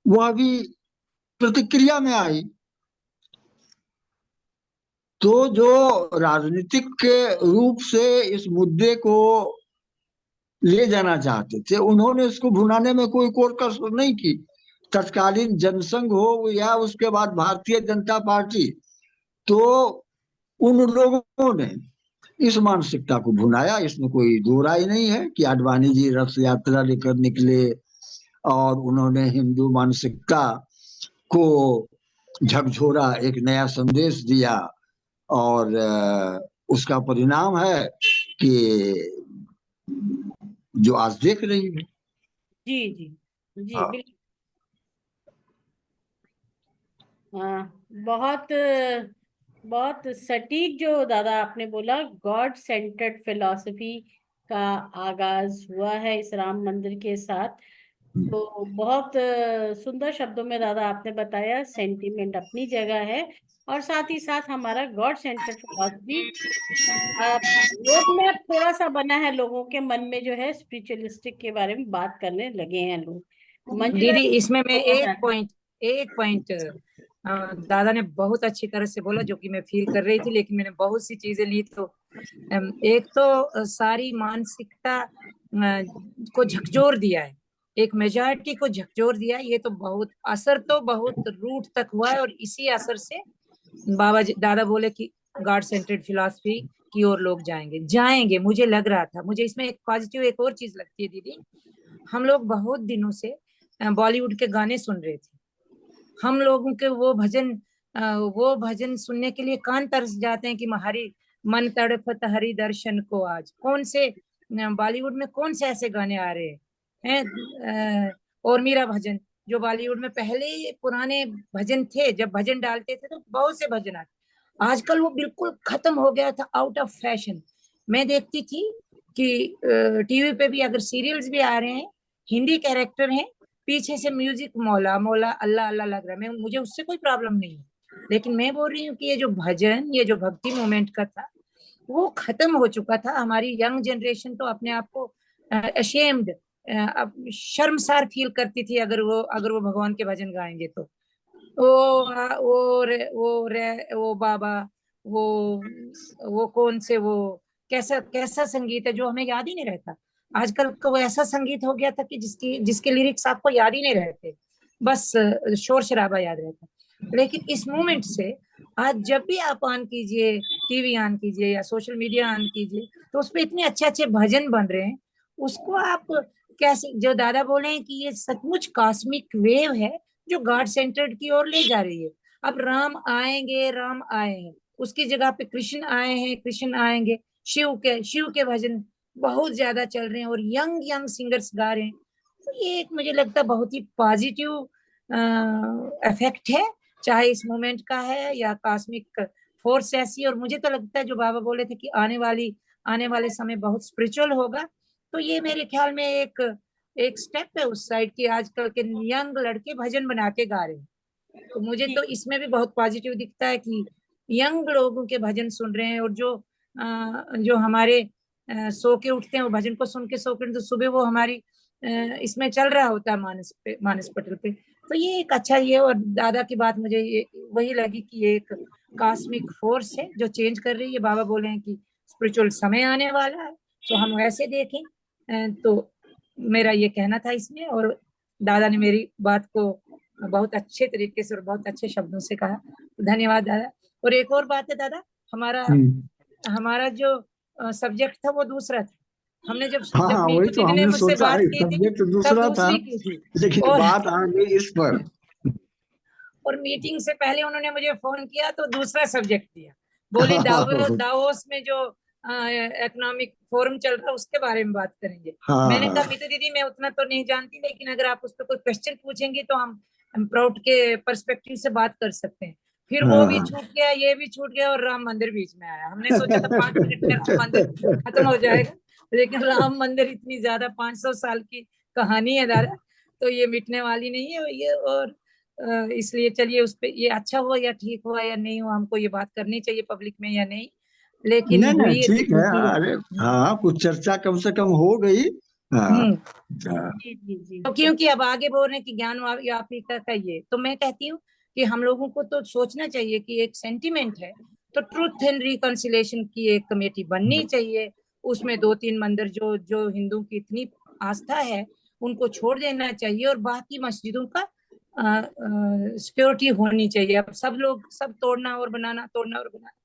वह भी प्रतिक्रिया में आई। तो जो राजनीतिक के रूप से इस मुद्दे को ले जाना चाहते थे, उन्होंने इसको भुनाने में कोई कोर कसर नहीं की। तत्कालीन जनसंघ हो या उसके बाद भारतीय जनता पार्टी, तो उन लोगों ने इस मानसिकता को भुनाया। इसमें कोई दो राय नहीं है कि आडवाणी जी रथ यात्रा लेकर निकले और उन्होंने हिंदू मानसिकता को झकझोरा, एक नया संदेश दिया, और उसका परिणाम है कि जो आज देख रही है। जी जी जी, हाँ। बिल्कुल। हाँ, बहुत बहुत सटीक जो दादा आपने बोला, गॉड सेंटर्ड फिलॉसफी का आगाज हुआ है इस राम मंदिर के साथ। तो बहुत सुंदर शब्दों में दादा आपने बताया, सेंटीमेंट अपनी जगह है और साथ ही साथ हमारा God centred philosophy road map थोड़ा सा बना है लोगों के मन में, जो है स्पिरिचुअलिस्टिक के बारे में बात करने लगे हैं लोग। मंजुला दीदी जी इसमें मैं बोलना एक चाहती पॉइंट दादा ने बहुत अच्छी तरह से बोला, जो कि मैं फील कर रही थी, लेकिन मैंने बहुत सी चीजें ली। तो एक तो सारी मानसिकता को झकझोर दिया है, एक मेजॉरिटी को झकझोर दिया है। ये तो बहुत असर तो बहुत रूट तक हुआ है, और इसी असर से दादा बोले कि गॉड सेंटर्ड फिलॉसफी की ओर लोग जाएंगे। मुझे लग रहा था, मुझे इसमें एक पॉजिटिव एक और चीज लगती है दीदी। हम लोग बहुत दिनों से बॉलीवुड के गाने सुन रहे थे। हम लोगों के वो भजन सुनने के लिए कान तरस जाते हैं कि हरी मन तड़पत हरि दर्शन को। आज कौन से बॉलीवुड में कौन से ऐसे गाने आ रहे हैं? और मेरा भजन, जो बॉलीवुड में पहले पुराने भजन थे, जब भजन डालते थे तो बहुत से भजन आते, आजकल वो बिल्कुल खत्म हो गया था, आउट ऑफ फैशन। मैं देखती थी कि टीवी पे भी अगर सीरियल्स भी आ रहे हैं, हिंदी कैरेक्टर हैं, पीछे से म्यूजिक मौला मौला अल्लाह अल्लाह लग रहा है। मुझे उससे कोई प्रॉब्लम नहीं है, लेकिन मैं बोल रही हूँ कि ये जो भजन, ये जो भक्ति मोमेंट का था, वो खत्म हो चुका था। हमारी यंग जनरेशन तो अपने आप को अशेम्ड, शर्मसार फील करती थी अगर वो भगवान के भजन गाएंगे तो। वो बाबा, वो कौन से, वो कैसा कैसा संगीत है जो हमें याद ही नहीं रहता। आजकल का वो ऐसा संगीत हो गया था कि जिसके लिरिक्स आपको याद ही नहीं रहते, बस शोर शराबा याद रहता। लेकिन इस मोमेंट से आज जब भी आप ऑन कीजिए, टीवी ऑन कीजिए या सोशल मीडिया ऑन कीजिए, तो उसपे इतने अच्छे अच्छे भजन बन रहे हैं। उसको आप कैसे, जो दादा बोले हैं कि ये सचमुच कॉस्मिक वेव है जो गॉड सेंटर्ड की ओर ले जा रही है। अब राम आएंगे, राम आए हैं, उसकी जगह पे कृष्ण आए हैं, कृष्ण आएंगे। शिव के भजन बहुत ज्यादा चल रहे हैं और यंग यंग सिंगर्स गा रहे हैं। तो ये एक मुझे लगता है बहुत ही पॉजिटिव इफेक्ट है, चाहे इस मोमेंट का है या कॉस्मिक फोर्स ऐसी। और मुझे तो लगता है जो बाबा बोले थे कि आने वाले समय बहुत स्पिरिचुअल होगा, तो ये मेरे ख्याल में एक स्टेप है उस साइड की। आजकल के यंग लड़के भजन बना के गा रहे हैं, तो मुझे तो इसमें भी बहुत पॉजिटिव दिखता है कि यंग लोगों के भजन सुन रहे हैं। और जो हमारे सो के उठते हैं, वो भजन को सुन के सो के, तो सुबह वो हमारी इसमें चल रहा होता है मानस पटल पे। तो ये एक अच्छा, ये और दादा की बात मुझे ये वही लगी कि ये एक कॉस्मिक फोर्स है जो चेंज कर रही है। बाबा बोले हैं कि स्पिरिचुअल समय आने वाला है, तो हम वैसे देखें। तो मेरा ये कहना था इसमें, और दादा ने मेरी बात को बहुत अच्छे तरीके से और बहुत अच्छे शब्दों से कहा। धन्यवाद दादा। और एक और बात है दादा, हमारा जो सब्जेक्ट था वो दूसरा था, हमने जब हाँ जब हाँ, वही मीतू तो दीदी ने हमने मुझसे सोचा बात है, की थी सब्जेक्ट तब दूसरा था, दूसरी की थी। लेकिन और बात आ गई इस पर। और मीटिंग से पहले उन्होंने मुझे फोन किया तो दूसरा सब्जेक्ट दिया, बोली दावोस में जो इकोनॉमिक फोरम चल रहा है उसके बारे में बात करेंगे। हाँ मैंने हाँ कहा मीतू दीदी मैं उतना तो नहीं जानती, लेकिन अगर आप उस पर कोई क्वेश्चन पूछेंगी तो हम प्राउड के पर्सपेक्टिव से बात कर सकते हैं। फिर वो भी हाँ छूट गया, ये भी छूट गया, और राम मंदिर बीच में आया। हमने सोचा था 5 मिनट में राम मंदिर खत्म हो जाएगा, लेकिन राम मंदिर इतनी ज्यादा 500 साल की कहानी है दादा, तो ये मिटने वाली नहीं है ये। और इसलिए चलिए उस पे, ये अच्छा हुआ या ठीक हुआ या नहीं हुआ, हमको ये बात करनी चाहिए पब्लिक में या नहीं, लेकिन नहीं नहीं हुई है तो ठीक है। ठीक ही है। अरे हाँ, कुछ चर्चा कम से कम हो गई। हाँ हम्म। हाँ जी जी जी। तो क्योंकि अब आगे बोल रहे हैं कि ज्ञान व्यापिका का ये, तो मैं कहती हूँ कि हम लोगों को तो सोचना चाहिए कि एक सेंटिमेंट है, तो ट्रुथ एंड रिकंसिलेशन की एक कमेटी बननी चाहिए। उसमें 2-3 मंदिर जो जो हिंदू की इतनी आस्था है उनको छोड़ देना चाहिए, और बाकी मस्जिदों का सिक्योरिटी होनी चाहिए। अब सब लोग सब तोड़ना और बनाना, तोड़ना और बनाना,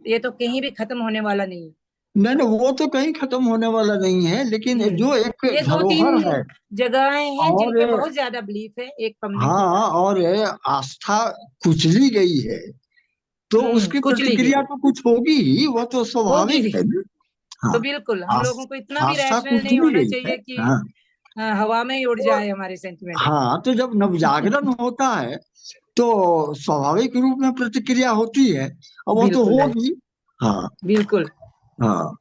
ये तो कहीं भी खत्म होने वाला नहीं है। नहीं नहीं, वो तो कहीं खत्म होने वाला नहीं है, लेकिन जो एक ये धरोहर 2-3 है जगहें हैं जिन और पे बहुत ज्यादा बिलीफ है एक कम्युनिटी हाँ, का। और आस्था कुचली गई है, तो उसकी कुचली प्रतिक्रिया गई तो कुछ होगी ही, वो तो होगी स्वाभाविक भी। है ना। हाँ, तो बिल्कुल हम लोगों को इतना भी आस्था रैशनल नहीं कुचली होना गई है। चाहिए कि हाँ हवा में ही उड़ तो जाए हमारे सेंटिमेंट। हाँ, तो जब नवजागरण होता है तो स्वाभाविक रूप में प्रतिक्रिया होती है, और वो तो बिल्कुल है, होगी। हाँ बिल्कुल हाँ,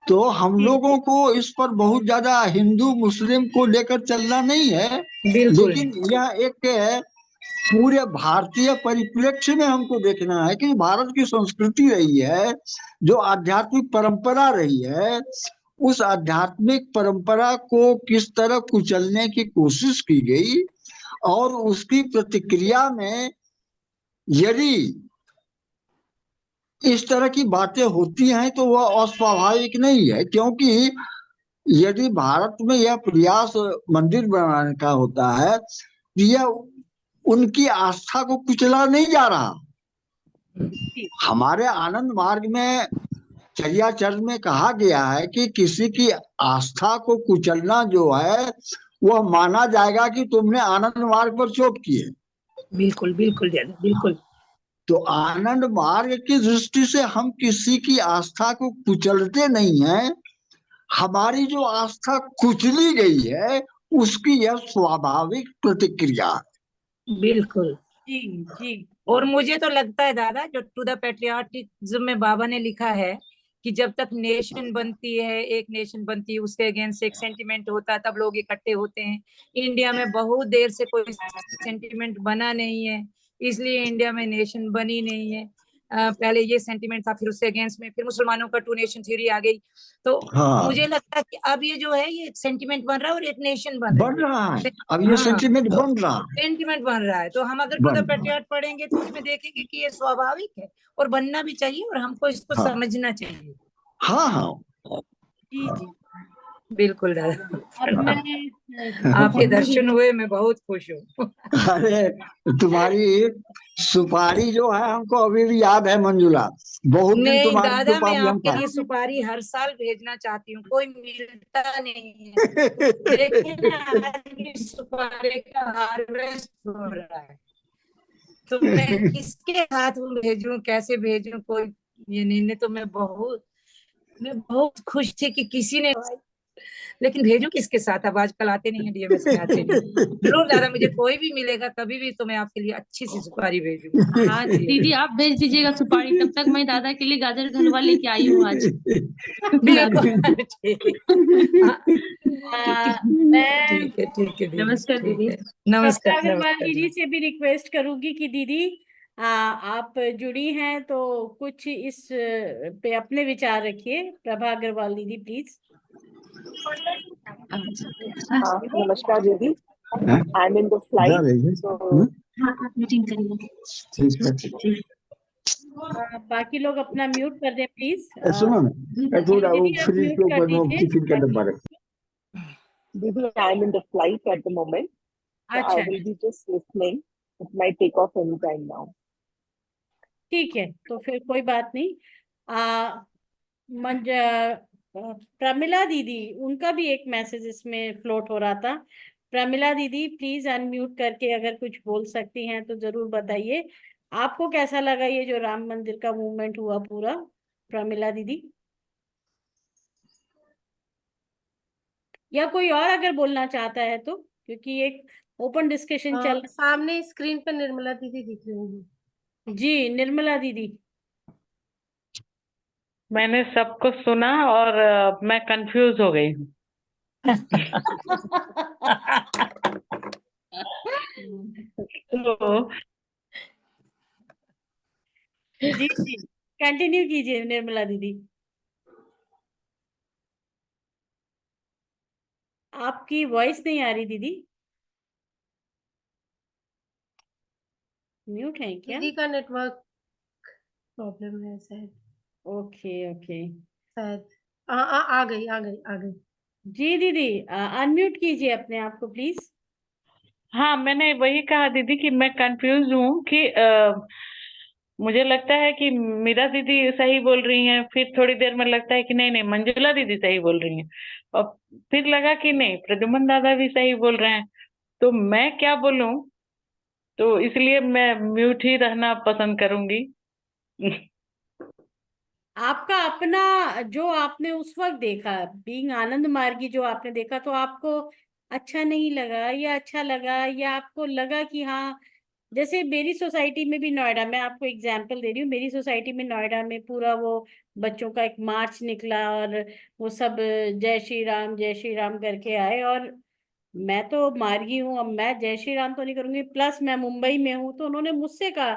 तो हम जी लोगों को इस पर बहुत ज्यादा हिंदू मुस्लिम को लेकर चलना नहीं है, बिल्कुल लेकिन यह एक पूरे भारतीय परिप्रेक्ष्य में हमको देखना है कि भारत की संस्कृति रही है, जो आध्यात्मिक परंपरा रही है, उस आध्यात्मिक परंपरा को किस तरह कुचलने की कोशिश की गई, और उसकी प्रतिक्रिया में यदि इस तरह की बातें होती हैं तो वह अस्वाभाविक नहीं है, क्योंकि यदि भारत में यह प्रयास मंदिर बनाने का होता है तो यह उनकी आस्था को कुचला नहीं जा रहा। जी हमारे आनंद मार्ग में, चर्या चर्च में कहा गया है कि किसी की आस्था को कुचलना जो है वह माना जाएगा कि तुमने आनंद मार्ग पर चोट की है। बिल्कुल बिल्कुल दादा बिल्कुल। तो आनंद मार्ग की दृष्टि से हम किसी की आस्था को कुचलते नहीं हैं, हमारी जो आस्था कुचली गई है उसकी यह स्वाभाविक प्रतिक्रिया है। बिल्कुल। जी जी और मुझे तो लगता है दादा, जो टू द पेट्रियाटिज्म में बाबा ने लिखा है कि जब तक नेशन बनती है, एक नेशन बनती है, उसके अगेंस्ट एक सेंटिमेंट होता है, तब लोग इकट्ठे होते हैं। इंडिया में बहुत देर से कोई सेंटिमेंट बना नहीं है, इसलिए इंडिया में नेशन बनी नहीं है। पहले ये सेंटिमेंट था, फिर उससे अगेंस्ट में फिर मुसलमानों का 2 नेशन थ्योरी आ गई। तो हाँ, मुझे लगता है कि अब ये जो है ये एक सेंटिमेंट बन रहा है और एक नेशन बन बन रही रहा है, है। अब ये हाँ, सेंटिमेंट तो बन रहा है, सेंटिमेंट बन रहा है, तो हम अगर टू द बन रहा है। पेट्रियट पढ़ेंगे तो उसमें देखेंगे कि ये स्वाभाविक है और बनना भी चाहिए, और हमको इसको हाँ समझना चाहिए। हाँ हाँ जी जी। बिल्कुल दादा। और मैं आपके दर्शन हुए, मैं बहुत खुश हूँ। अरे, तुम्हारी सुपारी जो है हमको अभी भी याद है मंजुला, बहुत दिन नहीं तुम्हारी दादा, मैं सुपारी हम आपके लिए सुपारी हर साल भेजना चाहती हूँ, कोई मिलता नहीं है। देखिए ना, आज भी सुपारी का हार्वेस्ट हो रहा है, तो मैं किसके हाथ में भेजूं, कैसे भेजूं, कोई ये नहीं तो मैं बहुत खुश थी कि किसी ने, लेकिन भेजूं किसके साथ, अब आजकल आते नहीं है, डीएमएस में आते नहीं। जरूर दादा, मुझे कोई भी मिलेगा कभी भी तो मैं आपके लिए अच्छी सी सुपारी भेजूंगी। हाँ दीदी, आप भेज दीजिएगा सुपारी, तब तक मैं दादा के लिए गाजर का हलवा लेके आई हूँ आज। बिल्कुल ठीक। हाँ, मैं ठीक है दीदी, नमस्कार ठीक दीदी। है। कविता नमस्कार अग्रवाल नमस्कार दीदी से भी रिक्वेस्ट करूंगी कि दीदी आप जुड़ी हैं तो कुछ इस पे अपने विचार रखिए। प्रभा अग्रवाल दीदी प्लीज। नमस्कार दीदी, आई एम इन द जा फ्लाइट, रही है। सो आप मीटिंग करिए। ठीक है। बाकी लोग अपना म्यूट कर दें प्लीज। सुनो ना, थोड़ा वो दीदी आप फ्रिज म्यूट के कर ऊपर में दीजिए टिफिन का डब्बा रख। दीदी I am in the flight at the moment, so I अच्छा will be just listening. It might take off any time now. ठीक है, तो फिर कोई बात नहीं। मंज प्रमिला दीदी, उनका भी एक मैसेज इसमें फ्लोट हो रहा था। प्रमिला दीदी प्लीज अनम्यूट करके अगर कुछ बोल सकती हैं तो जरूर बताइए। आपको कैसा लगा ये जो राम मंदिर का मूवमेंट हुआ पूरा, प्रमिला दीदी? या कोई और अगर बोलना चाहता है तो, क्योंकि एक ओपन डिस्कशन चल सामने स्क्रीन पे निर्मला दीदी दिख रही हैं। जी, निर्मला दीदी। मैंने सबको सुना और मैं कंफ्यूज हो गई हूँ। तो जी जी, कंटिन्यू कीजिए निर्मला दीदी। आपकी वॉइस नहीं आ रही दीदी, म्यूट है क्या? दीदी का नेटवर्क प्रॉब्लम है शायद। Okay okay. शायद आ गई आ गई आ गई। जी दीदी, अनम्यूट कीजिए अपने आप को प्लीज। हाँ, मैंने वही कहा दीदी कि मैं कंफ्यूज हूँ कि मुझे लगता है कि मीरा दीदी सही बोल रही हैं, फिर थोड़ी देर में लगता है कि नहीं नहीं मंजुला दीदी सही बोल रही हैं, और फिर लगा कि नहीं प्रद्युमन दादा भी सही बोल रहे हैं। तो मैं क्या बोलूं? तो इसलिए मैं म्यूट ही रहना पसंद करूंगी। आपका अपना जो आपने उस वक्त देखा, बीइंग आनंद मार्गी, जो आपने देखा, तो आपको अच्छा नहीं लगा या अच्छा लगा, या आपको लगा कि हाँ, जैसे मेरी सोसाइटी में भी नोएडा, मैं आपको एग्जांपल दे रही हूँ, मेरी सोसाइटी में नोएडा में पूरा वो बच्चों का एक मार्च निकला और वो सब जय श्री राम करके आए। और मैं तो मार्गी हूँ, अब मैं जय श्री राम तो नहीं करूंगी, प्लस मैं मुंबई में हूँ, तो उन्होंने मुझसे कहा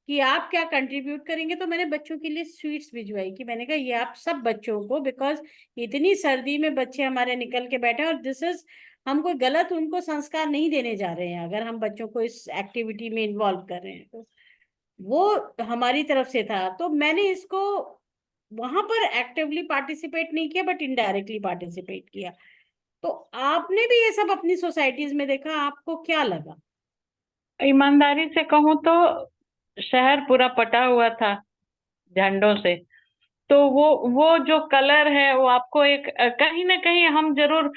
कि आप क्या कंट्रीब्यूट करेंगे, तो मैंने बच्चों के लिए स्वीट्स भिजवाई, कि मैंने कहा ये आप सब बच्चों को, बिकॉज इतनी सर्दी में बच्चे हमारे निकल के बैठे हैं, और दिस इज, हम कोई गलत उनको संस्कार नहीं देने जा रहे हैं अगर हम बच्चों को इस एक्टिविटी में इन्वॉल्व कर रहे हैं, तो वो हमारी तरफ से था। तो मैंने इसको वहां पर एक्टिवली पार्टिसिपेट नहीं किया, बट इनडायरेक्टली पार्टिसिपेट किया। तो आपने भी ये सब अपनी सोसाइटीज में देखा, आपको क्या लगा? ईमानदारी से कहूँ तो शहर पूरा पटा हुआ था झंडों से। तो वो जो कलर है वो आपको एक कहीं ना कहीं हम जरूर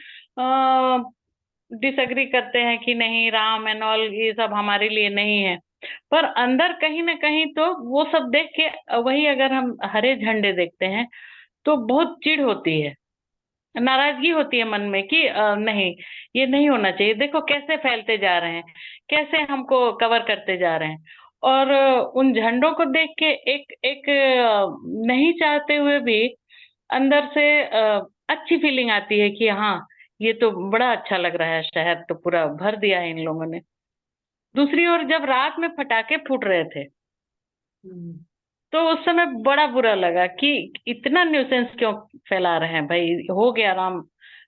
डिसएग्री करते हैं कि नहीं राम एंड ऑल ये सब हमारे लिए नहीं है, पर अंदर कहीं ना कहीं तो वो सब देख के वही अगर हम हरे झंडे देखते हैं तो बहुत चिढ़ होती है, नाराजगी होती है मन में कि नहीं ये नहीं होना चाहिए, देखो कैसे फैलते जा रहे हैं, कैसे हमको कवर करते जा रहे हैं। और उन झंडों को देख के एक एक नहीं चाहते हुए भी अंदर से अच्छी फीलिंग आती है कि हाँ ये तो बड़ा अच्छा लग रहा है, शहर तो पूरा भर दिया है इन लोगों ने। दूसरी ओर जब रात में पटाखे फूट रहे थे तो उस समय बड़ा बुरा लगा कि इतना न्यूसेंस क्यों फैला रहे हैं भाई, हो गया आराम,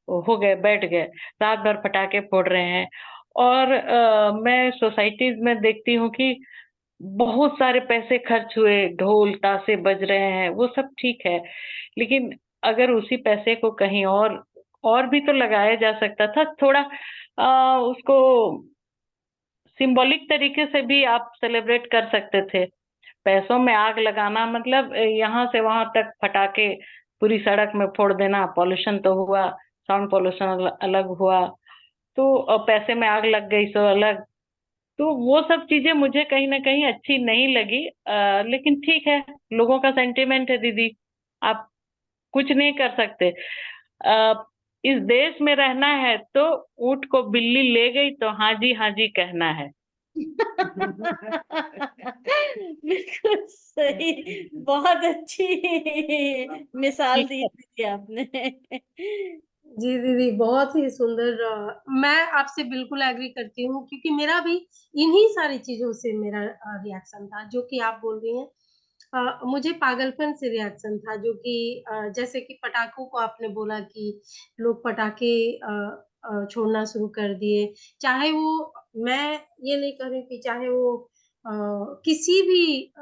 हो गए बैठ गए, रात भर पटाखे फोड़ रहे हैं। और मैं सोसाइटीज में देखती हूँ कि बहुत सारे पैसे खर्च हुए, ढोल ताशे बज रहे हैं, वो सब ठीक है, लेकिन अगर उसी पैसे को कहीं और भी तो लगाया जा सकता था थोड़ा, उसको सिंबॉलिक तरीके से भी आप सेलिब्रेट कर सकते थे। पैसों में आग लगाना मतलब यहाँ से वहां तक फटाके पूरी सड़क में फोड़ देना, पॉल्यूशन तो हुआ, साउंड पॉल्यूशन अलग हुआ, तो पैसे में आग लग गई सो अलग। तो वो सब चीजें मुझे कहीं ना कहीं अच्छी नहीं लगी, लेकिन ठीक है, लोगों का सेंटिमेंट है दीदी, आप कुछ नहीं कर सकते। इस देश में रहना है तो ऊंट को बिल्ली ले गई तो हाँ जी कहना है। बिल्कुल सही, बहुत अच्छी मिसाल दी थी आपने। जी दीदी, बहुत ही सुंदर। मैं आपसे बिल्कुल एग्री करती हूँ, क्योंकि मेरा भी इन्हीं सारी चीजों से मेरा रिएक्शन था जो कि आप बोल रही हैं। मुझे पागलपन से रिएक्शन था, जो कि जैसे कि पटाखों को आपने बोला कि लोग पटाखे छोड़ना शुरू कर दिए। चाहे वो, मैं ये नहीं कह रही कि चाहे वो किसी भी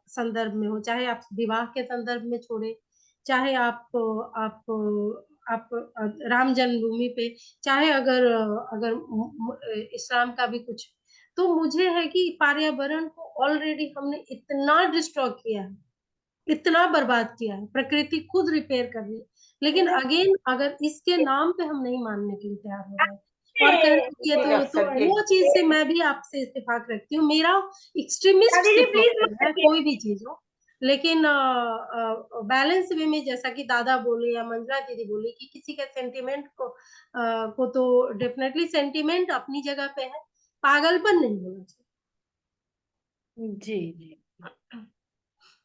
संदर्भ में हो, चाहे आप विवाह के संदर्भ में छोड़े, चाहे आप राम जन्मभूमि पे, चाहे अगर अगर इस्लाम का भी कुछ, तो मुझे है कि पर्यावरण को ऑलरेडी हमने इतना डिस्ट्रॉय किया है, इतना बर्बाद किया है, प्रकृति खुद रिपेयर कर रही है। लेकिन अगेन अगर इसके नाम पे हम नहीं मानने के लिए तैयार हो रहे हैं और करें तो वो चीज से मैं भी आपसे इत्तेफाक रखती हूँ। मेरा एक्सट्रीमिस्ट है कोई भी चीज हो, लेकिन बैलेंस वे में, जैसा कि दादा बोले या मंजरा दीदी बोले कि किसी के सेंटिमेंट को तो डेफिनेटली सेंटिमेंट अपनी जगह पे है, पागलपन नहीं होना चाहिए। जी जी।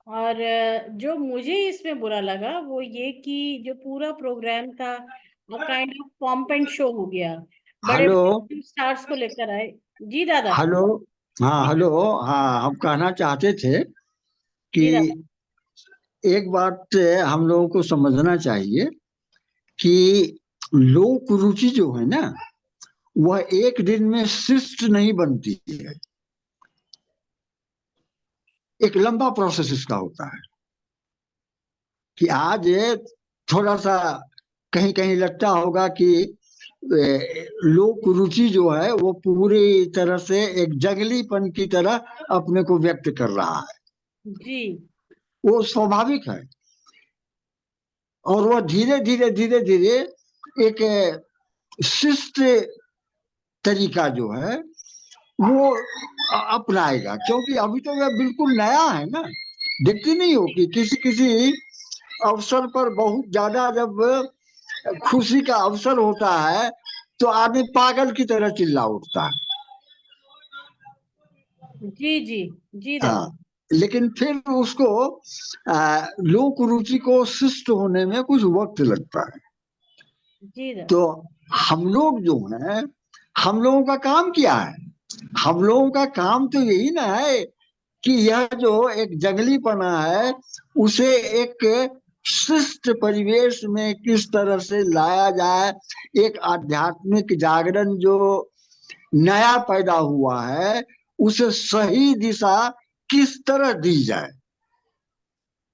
और जो मुझे इसमें बुरा लगा वो ये कि जो पूरा प्रोग्राम था वो kind of pomp and show हो गया, बड़े हेलो बड़े स्टार्स को लेकर आए। जी दादा। हेलो। हाँ हेलो। हाँ, हम कहना चाहते थे कि जी दादा। एक बात हम लोगों को समझना चाहिए कि लोक रुचि जो है ना, वह एक दिन में शिष्ट नहीं बनती है। एक लंबा प्रोसेस इसका होता है कि आज थोड़ा सा कहीं कहीं लगता होगा कि लोक रुचि जो है वो पूरी तरह से एक जंगलीपन की तरह अपने को व्यक्त कर रहा है। जी वो स्वाभाविक है और वह धीरे धीरे धीरे धीरे एक शिष्ट तरीका जो है वो अपनाएगा, क्योंकि अभी तो वह बिल्कुल नया है ना। देखती नहीं हो कि किसी किसी अवसर पर बहुत ज्यादा जब खुशी का अवसर होता है तो आदमी पागल की तरह चिल्ला उठता है। जी जी। जी दादा। हाँ, लेकिन फिर उसको लोक रुचि को शिष्ट होने में कुछ वक्त लगता है। जी दादा। तो हम लोग जो हैं, हम लोगों का काम क्या है? हम लोगों का काम तो यही ना है कि यह जो एक जंगलीपना है उसे एक शिष्ट परिवेश में किस तरह से लाया जाए, एक आध्यात्मिक जागरण जो नया पैदा हुआ है उसे सही दिशा किस तरह दी जाए।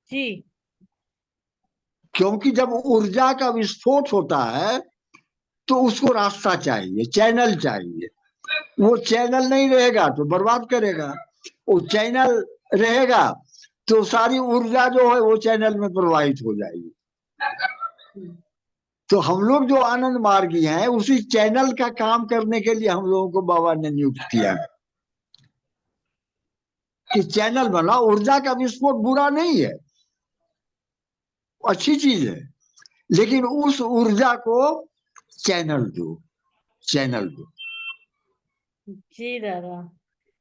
जी क्योंकि जब ऊर्जा का विस्फोट होता है तो उसको रास्ता चाहिए, चैनल चाहिए। वो चैनल नहीं रहेगा तो बर्बाद करेगा, वो चैनल रहेगा तो सारी ऊर्जा जो है वो चैनल में प्रवाहित हो जाएगी। तो हम लोग जो आनंद मार्गी हैं उसी चैनल का काम करने के लिए हम लोगों को बाबा ने नियुक्त किया है कि चैनल बना। ऊर्जा का विस्फोट बुरा नहीं है, अच्छी चीज है, लेकिन उस ऊर्जा को चैनल दो, चैनल दो। जी दादा।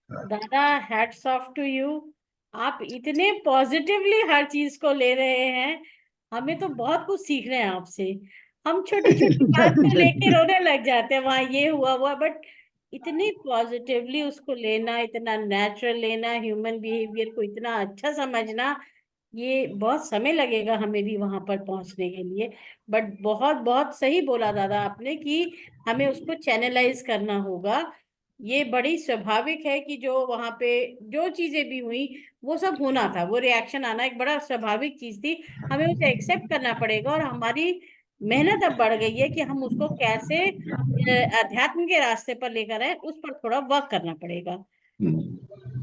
दादा हैट्स ऑफ टू यू। आप इतने पॉजिटिवली हर चीज को ले रहे हैं, हमें तो बहुत कुछ सीखना है आपसे। हम छोटी छोटी बात को लेके रोने लग जाते हैं, वहां ये हुआ हुआ, बट इतनी पॉजिटिवली उसको लेना, इतना नेचुरल लेना, ह्यूमन बिहेवियर को इतना अच्छा समझना, ये बहुत समय लगेगा हमें भी वहां पर पहुंचने के लिए। बट बहुत बहुत सही बोला दादा आपने कि हमें उसको चैनलाइज करना होगा। ये बड़ी स्वाभाविक है कि जो वहां पे जो चीजें भी हुई वो सब होना था, वो रिएक्शन आना एक बड़ा स्वाभाविक चीज थी। हमें उसे एक्सेप्ट करना पड़ेगा और हमारी मेहनत अब बढ़ गई है कि हम उसको कैसे अध्यात्म के रास्ते पर लेकर आए, उस पर थोड़ा वर्क करना पड़ेगा।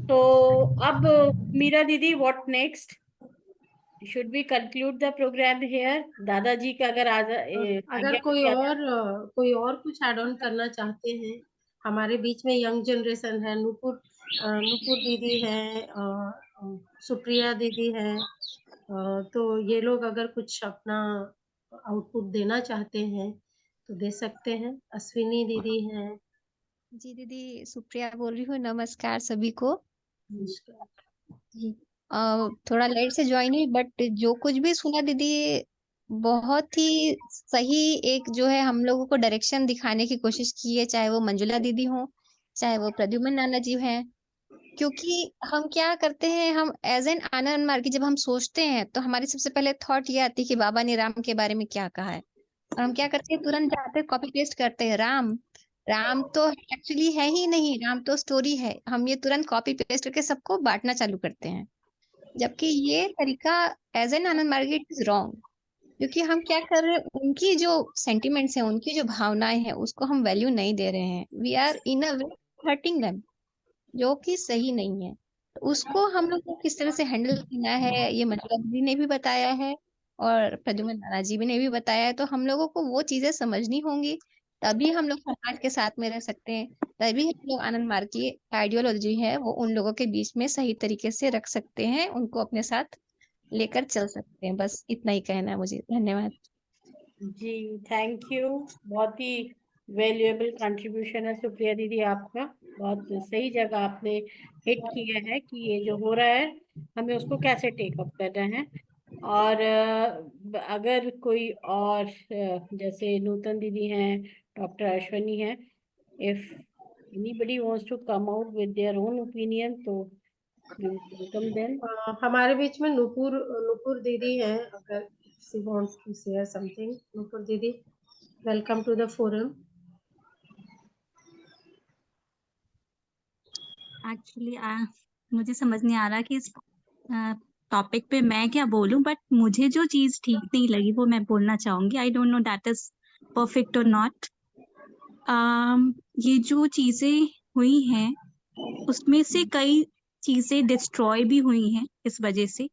तो अब मीरा दीदी, what next? Should we conclude the program here? दादाजी का अगर अगर आज्ञा कोई हो जाए। और कुछ ऐड ऑन करना चाहते हैं, हमारे बीच में यंग जनरेशन है, नुपुर दीदी है, सुप्रिया दीदी है, तो ये लोग अगर कुछ अपना आउटपुट देना चाहते हैं तो दे सकते हैं। अश्विनी दीदी है। जी दीदी, सुप्रिया बोल रही हूँ। नमस्कार सभी को। जी थोड़ा लेट से ज्वाइन हुई, बट जो कुछ भी सुना दीदी, बहुत ही सही एक जो है हम लोगों को डायरेक्शन दिखाने की कोशिश की है, चाहे वो मंजुला दीदी हो, चाहे वो प्रद्युमन नाना जी हैं। क्योंकि हम क्या करते हैं, हम एज एन आनंद मार्गी जब हम सोचते हैं तो हमारी सबसे पहले थॉट ये आती है कि बाबा ने राम के बारे में क्या कहा है, और हम क्या करते हैं, तुरंत जाते हैं कॉपी पेस्ट करते हैं। राम राम तो एक्चुअली है ही नहीं, राम तो स्टोरी है। हम ये तुरंत कॉपी पेस्ट करके सबको बांटना चालू करते हैं, जबकि ये तरीका एज एन आनंद मार्गी इट इज रॉन्ग। क्योंकि हम क्या कर रहे हैं, उनकी जो सेंटिमेंट्स हैं, उनकी जो भावनाएं हैं, उसको हम वैल्यू नहीं दे रहे हैं। We are in a way hurting them, जो कि सही नहीं है। उसको हम लोग को किस तरह से हैंडल करना है ये मंजुला दीदी ने भी बताया है और प्रद्युमन नाना जी भी ने भी बताया है। तो हम लोगों को वो चीजें समझनी होंगी, तभी हम लोग समाज के साथ में रह सकते हैं, तभी हम लोग आनंद मार्ग की आइडियोलॉजी है वो उन लोगों के बीच में सही तरीके से रख सकते हैं, उनको अपने साथ लेकर चल सकते हैं। बस इतना ही कहना है मुझे। धन्यवाद। जी थैंक यू। बहुत ही वैल्यूएबल कंट्रीब्यूशन है सुप्रिया दीदी आपका। बहुत सही जगह आपने हिट किया है कि ये जो हो रहा है हमें उसको कैसे टेक अप कर रहे हैं। और अगर कोई और जैसे नूतन दीदी हैं, डॉक्टर अश्वनी हैं, if anybody wants to come out with their own opinion तो वी वेलकम देम। हमारे बीच में नूपुर नूपुर दीदी है, अगर she wants to share something. Nupur दीदी, welcome to the forum. Actually मुझे समझ नहीं आ रहा कि इस टॉपिक पे मैं क्या बोलूं, बट मुझे जो चीज ठीक नहीं लगी वो मैं बोलना चाहूंगी। I don't know that is perfect और नॉट। ये जो चीजें हुई हैं उसमें से कई चीजें डिस्ट्रॉय भी हुई हैं इस वजह से,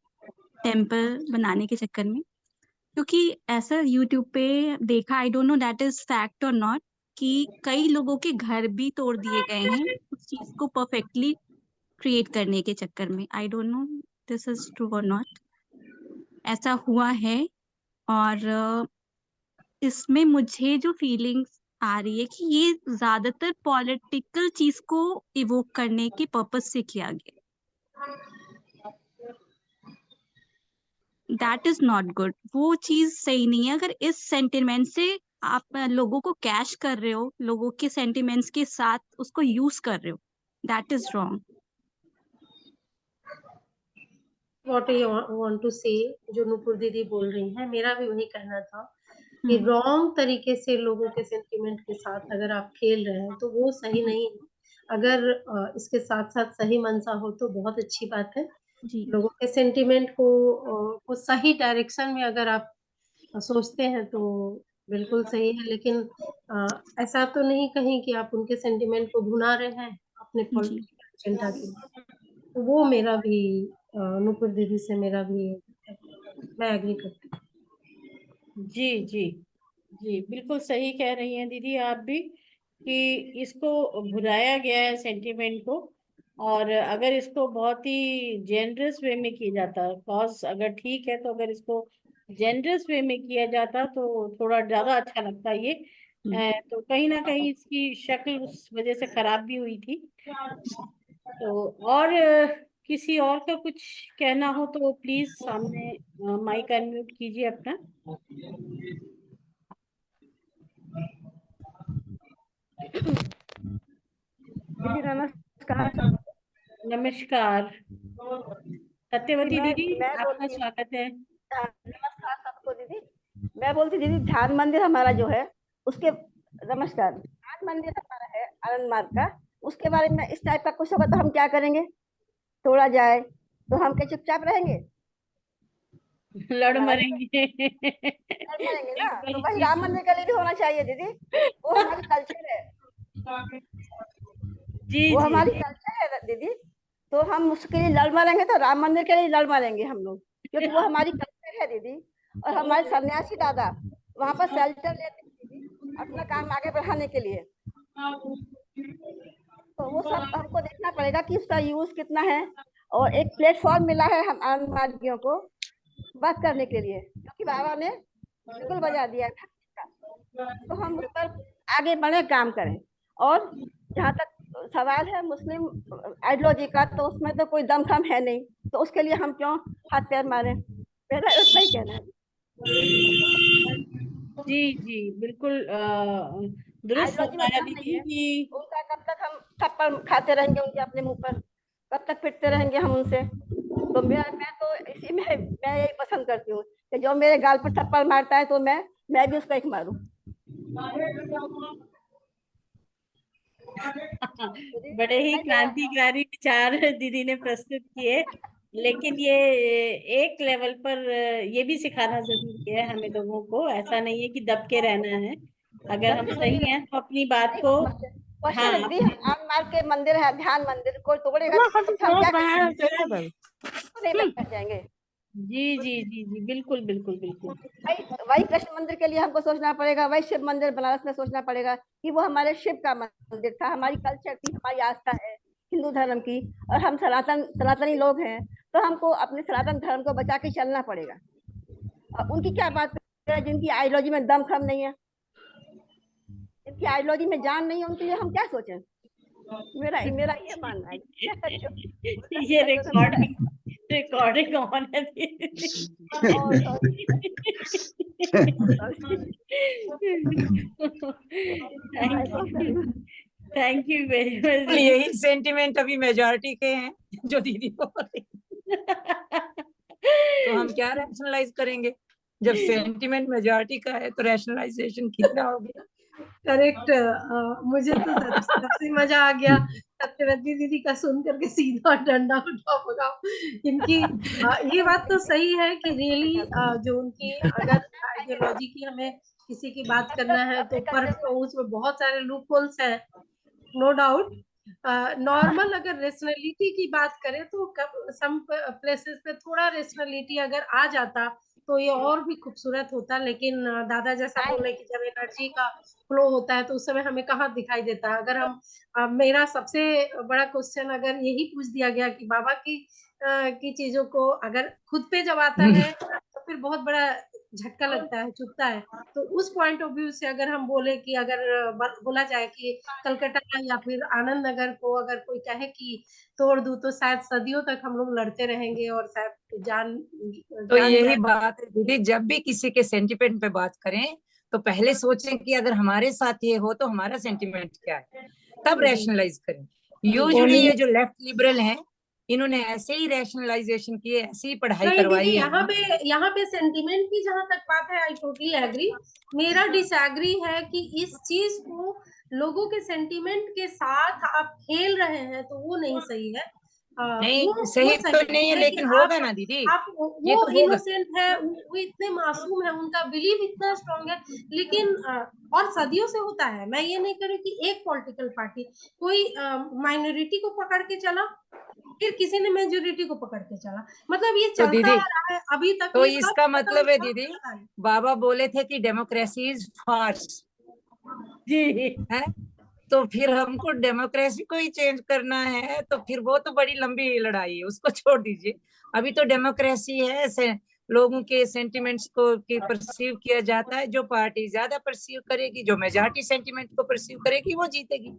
टेम्पल बनाने के चक्कर में। क्योंकि ऐसा यूट्यूब पे देखा, I don't know that is fact और नॉट, कि कई लोगों के घर भी तोड़ दिए गए हैं उस चीज को परफेक्टली क्रिएट करने के चक्कर में। I don't know this is true और नॉट, ऐसा हुआ है। और इसमें मुझे जो फीलिंग्स आ रही है कि ये ज्यादातर पॉलिटिकल चीज को इवोक करने के पर्पस से किया गया। दैट इज नॉट गुड, वो चीज सही नहीं है। अगर इस सेंटिमेंट से आप लोगों को कैश कर रहे हो, लोगों के सेंटिमेंट्स के साथ उसको यूज कर रहे हो, that is wrong. What I want to say, जो नूपुर दीदी बोल रही हैं, मेरा भी वही कहना था कि रॉन्ग तरीके से लोगों के सेंटिमेंट के साथ अगर आप खेल रहे हैं तो वो सही नहीं है। अगर इसके साथ साथ सही मंशा हो तो बहुत अच्छी बात है। लोगों के सेंटिमेंट को सही डायरेक्शन में अगर आप सोचते हैं तो बिल्कुल सही है, लेकिन ऐसा तो नहीं कहीं कि आप उनके सेंटिमेंट को भुना रहे हैं अपने पॉलिटिकल एजेंडा के लिए। तो वो मेरा भी नूपुर दीदी से मेरा भी मैं एग्री करती हूँ। जी जी जी बिल्कुल सही कह रही हैं दीदी आप भी कि इसको भुलाया गया है सेंटिमेंट को। और अगर इसको बहुत ही जेनरस वे में किया जाता, कॉज अगर ठीक है तो अगर इसको जेनरस वे में किया जाता तो थोड़ा ज्यादा अच्छा लगता ये। तो कहीं ना कहीं इसकी शक्ल उस वजह से खराब भी हुई थी। तो और किसी और का कुछ कहना हो तो प्लीज सामने माइक अनम्यूट कीजिए अपना। दीदी नमस्कार। नमस्कार सत्यवती दीदी, मैं आपका बोलती हूँ। स्वागत है। नमस्कार सबको दीदी। मैं बोलती दीदी, ध्यान मंदिर हमारा जो है उसके, नमस्कार, ध्यान मंदिर हमारा है आनंद मार्ग का, उसके बारे में इस टाइप का कुछ होगा तो हम क्या करेंगे? तोड़ा जाए तो हम क्या चुपचाप रहेंगे? लड़ मरेंगे। लड़ मरेंगे ना। तो वही राम मंदिर के लिए भी होना चाहिए दीदी, वो हमारी कल्चर है। जी वो जी हमारी कल्चर है दीदी, तो हम उसके लिए लड़ मरेंगे तो राम मंदिर के लिए लड़ मरेंगे हम लोग, क्योंकि वो हमारी कल्चर है दीदी। और हमारे सन्यासी दादा वहाँ पर शेल्टर लेते हैं दीदी अपना काम आगे बढ़ाने के लिए। तो वो सब हमको देखना पड़ेगा कि उसका यूज कितना है। और एक प्लेटफॉर्म मिला है हम आम आदमियों को बात करने के लिए, क्योंकि बाबा ने बिल्कुल बजा दिया था, तो हम उस पर आगे बढ़े, काम करें। और जहाँ तक सवाल है मुस्लिम आइडियोलॉजी का, तो उसमें तो कोई दमखम है नहीं, तो उसके लिए हम क्यों हाथ पैर मारे? मेरा उतना ही कहना है। जी जी बिल्कुल दुरुस्त आइडियोलॉजी फरमाया मतलब नहीं दीदी है कि उनका। कब तक हम थप्पड़ खाते रहेंगे उनके अपने मुंह पर? कब तक पिटते रहेंगे हम उनसे? तो मैं तो इसी में मैं यही पसंद करती हूँ कि जो मेरे गाल पर थप्पड़ मारता है तो मैं भी उसको एक मारूं। बड़े ही क्रांतिकारी विचार दीदी ने प्रस्तुत किए। लेकिन ये एक लेवल पर ये भी सिखाना जरूरी है हमें लोगों को। ऐसा नहीं है कि दब के रहना है। अगर हम सही हैं तो अपनी बात को क्वेश्चन यदि हम मार के मंदिर है, ध्यान मंदिर कोई तोड़ेगा तो हम क्या करेंगे? नहीं बैठ जाएंगे। जी जी जी जी, बिल्कुल बिल्कुल बिल्कुल। वही कृष्ण मंदिर के लिए हमको सोचना पड़ेगा, वही शिव मंदिर बनारस में सोचना पड़ेगा कि वो हमारे शिव का मंदिर था, हमारी कल्चर थी, हमारी आस्था है हिंदू धर्म की, और हम सनातनी लोग हैं, तो हमको अपने सनातन धर्म को बचा के चलना पड़ेगा। और उनकी क्या बात है जिनकी आइडियोलॉजी में दम खम नहीं है, इनकी आइडियोलॉजी में जान नहीं है, उनके लिए हम क्या सोचें? मेरा मेरा ये मानना है। ये रिकॉर्डिंग ऑन है। Thank you very much. यही सेंटिमेंट अभी मेजॉरिटी के हैं जो दीदी बोल रही। तो हम क्या रैशनलाइज करेंगे जब सेंटिमेंट मेजॉरिटी का है, तो रैशनलाइजेशन कितना हो गया? करेक्ट। मुझे तो सबसे मजा आ गया सत्यवती दीदी का सुन करके, सीधा डंडा उठाओ भगाओ इनकी। ये बात तो सही है कि रियली जो उनकी अगर आइडियोलॉजी की हमें किसी की बात करना है तो पर उसमें बहुत सारे लूप होल्स हैं, नो डाउट। नॉर्मल अगर रेशनलिटी की बात करें तो सम प्लेसेस पे थोड़ा रेशनलिटी अगर आ जाता तो ये और भी खूबसूरत होता, लेकिन दादा जैसा बोले कि जब एनर्जी का फ्लो होता है तो उस समय हमें कहाँ दिखाई देता है। अगर हम मेरा सबसे बड़ा क्वेश्चन अगर यही पूछ दिया गया कि बाबा की चीजों को अगर खुद पे जब आता है तो फिर बहुत बड़ा झटका लगता है, चुभता है। तो उस पॉइंट ऑफ व्यू से अगर हम बोले कि अगर बोला जाए कि कलकत्ता या फिर आनंद नगर को अगर कोई कहे कि तोड़ दूं, तो शायद सदियों तक हम लोग लड़ते रहेंगे और शायद तो यही बात है दीदी, जब भी किसी के सेंटिमेंट पे बात करें तो पहले सोचें कि अगर हमारे साथ ये हो तो हमारा सेंटिमेंट क्या है, तब रैशनलाइज करें। यूजुअली ये जो लेफ्ट लिबरल हैं, इन्होंने ऐसे ही रैशनलाइजेशन किए, ऐसे ही पढ़ाई करवाई है। यहाँ पे सेंटिमेंट की जहाँ तक बात है, आई टोटली एग्री। मेरा डिसएग्री है कि इस चीज को लोगों के सेंटिमेंट के साथ आप खेल रहे हैं, तो वो नहीं सही है। नहीं सही तो नहीं है, लेकिन होगा ना दीदी, आप ये वो तो होगा। इनोसेंट है, वो इतने मासूम है, उनका बिलीव इतना स्ट्रांग है, लेकिन और सदियों से होता है। मैं ये नहीं कह रही कि एक पॉलिटिकल पार्टी कोई माइनॉरिटी को पकड़ के चला, फिर किसी ने मेजोरिटी को पकड़ के चला, मतलब ये तो चलता दीदी, आ रहा है अभी तक। तो इसका मतलब है दीदी, बाबा बोले थे कि डेमोक्रेसी इज फार्स है, तो फिर हमको डेमोक्रेसी को ही चेंज करना है, तो फिर वो तो बड़ी लंबी लड़ाई है, उसको छोड़ दीजिए। अभी तो डेमोक्रेसी है, लोगों के सेंटिमेंट्स को परसीव किया जाता है। जो पार्टी ज्यादा परसीव करेगी, जो मेजॉरिटी सेंटिमेंट को परसीव करेगी, वो जीतेगी।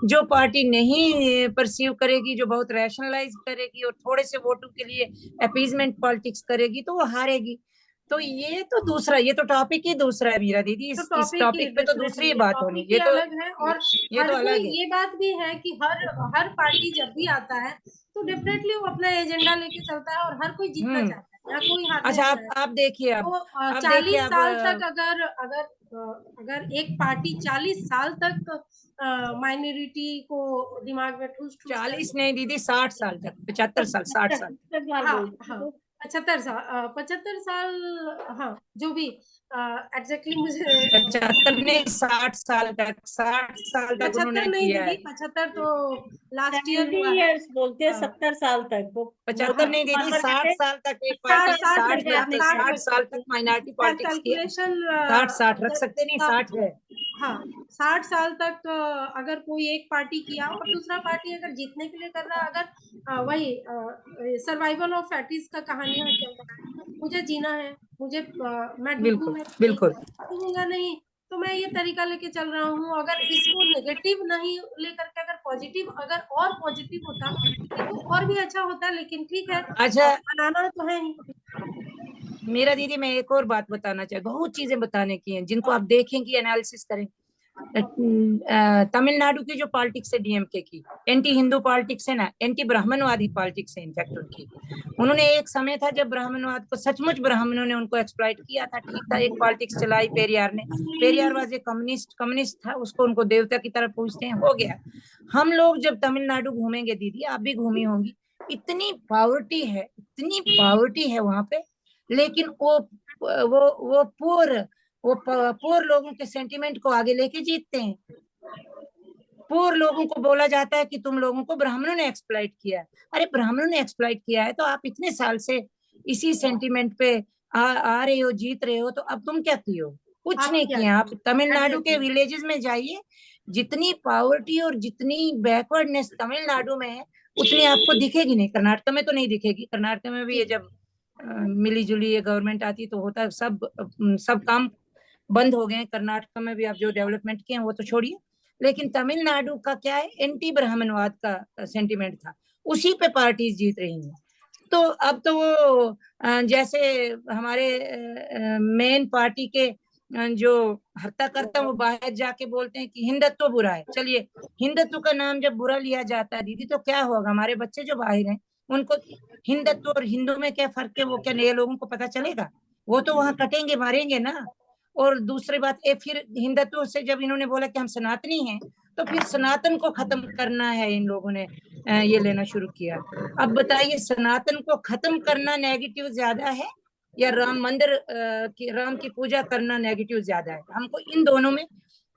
जो पार्टी नहीं परसीव करेगी, जो बहुत रैशनलाइज करेगी और थोड़े से वोटों के लिए अपीजमेंट पॉलिटिक्स करेगी, तो वो हारेगी। तो ये तो दूसरा, ये तो टॉपिक ही दूसरा है मीरा दीदी। इस टॉपिक पे तो दूसरी बात होनी, ये तो अलग है। और ये तो अलग है। ये बात भी है कि हर पार्टी जब भी आता है तो डेफिनेटली वो अपना एजेंडा लेके चलता है, और हर कोई जीतना चाहता है, यहाँ कोई हारना अच्छा, चाहता है। आप देखिए, तो अब 40 साल तक अगर एक पार्टी 40 साल तक माइनॉरिटी को दिमाग में ठूस 40 नहीं दीदी, 60 साल तक, 75 साल, 60 साल तक। हाँ 75 साल, हाँ जो भी एग्जैक्टली मुझे 75 नहीं, 60 साल तक, 60 साल तक 75 उन्होंने नहीं किया दीदी, है। 75 तो लास्ट ईयर हुआ है। इयर्स बोलते हैं, 70 साल तक। वो 75 नहीं दीदी, 60 साल तक एक पार्टी, 60 साल तक माइनॉरिटी पॉलिटिक्स किया। 60 रख सकते नहीं, 60 है। हाँ 60 साल तक अगर कोई एक पार्टी किया और दूसरा पार्टी अगर जीतने के लिए कर रहा, अगर वही सर्वाइवल ऑफ फैटिस का कहानियां चल रहा है, मुझे जीना है, मुझे मैं डूबूंगा नहीं, तो मैं ये तरीका लेके चल रहा हूँ। अगर इसको नेगेटिव नहीं लेकर के अगर पॉजिटिव, अगर और पॉजिटिव होता तो और भी अच्छा होता, लेकिन ठीक है, अच्छा, बनाना तो है ही। मेरा दीदी, मैं एक और बात बताना चाहती, बहुत चीजें बताने की हैं जिनको आप देखेंगे, एनालिसिस करें। तमिलनाडु की जो पॉलिटिक्स है डीएमके की, एंटी हिंदू पॉलिटिक्स है ना, एंटी ब्राह्मणवादी पॉलिटिक्स है इनफैक्ट उनकी। उन्होंने एक समय था जब ब्राह्मणवाद को सचमुच ब्राह्मणों ने उनको एक्सप्लॉइट किया था, ठीक था, एक पॉलिटिक्स चलाई पेरियार ने। पेरियार वाज ए कम्युनिस्ट था, उसको उनको देवता की तरह पूछते हैं, हो गया। हम लोग जब तमिलनाडु घूमेंगे दीदी, आप भी घूमी होंगी, इतनी पावर्टी है, इतनी पावर्टी है वहां पे, लेकिन वो पुअर लोगों के सेंटिमेंट को आगे लेके जीतते हैं। पुअर लोगों को बोला जाता है कि तुम लोगों को ब्राह्मणों ने एक्सप्लॉइट किया है। अरे ब्राह्मणों ने एक्सप्लॉइट किया है तो आप इतने साल से इसी सेंटिमेंट पे आ रहे हो, जीत रहे हो, तो अब तुम क्या किए हो? कुछ आप नहीं क्या किया। आप तमिलनाडु के एग्जैक्टली विलेजेस में जाइए, जितनी पॉवर्टी और जितनी बैकवर्डनेस तमिलनाडु में है उतनी आपको दिखेगी नहीं। कर्नाटक में तो नहीं दिखेगी। कर्नाटक में भी ये जब मिली जुली ये गवर्नमेंट आती तो होता है, सब काम बंद हो गए हैं कर्नाटक में भी। आप जो डेवलपमेंट किए हैं वो तो छोड़िए, लेकिन तमिलनाडु का क्या है, एंटी ब्राह्मणवाद का सेंटिमेंट था, उसी पे पार्टीज जीत रही हैं। तो अब तो वो जैसे हमारे मेन पार्टी के जो हत्या करता है वो बाहर जाके बोलते हैं कि हिंदुत्व बुरा है। चलिए, हिंदुत्व का नाम जब बुरा लिया जाता है दीदी तो क्या होगा? हमारे बच्चे जो बाहर हैं उनको हिंदुत्व और हिंदू में क्या फर्क है वो क्या नए लोगों को पता चलेगा? वो तो वहां कटेंगे मारेंगे ना। और दूसरी बात फिर हिंदुत्व से जब इन्होंने बोला कि हम सनातनी हैं तो फिर सनातन को खत्म करना है, इन लोगों ने ये लेना शुरू किया। अब बताइए, सनातन को खत्म करना नेगेटिव ज्यादा है या राम मंदिर राम की पूजा करना नेगेटिव ज्यादा है? हमको इन दोनों में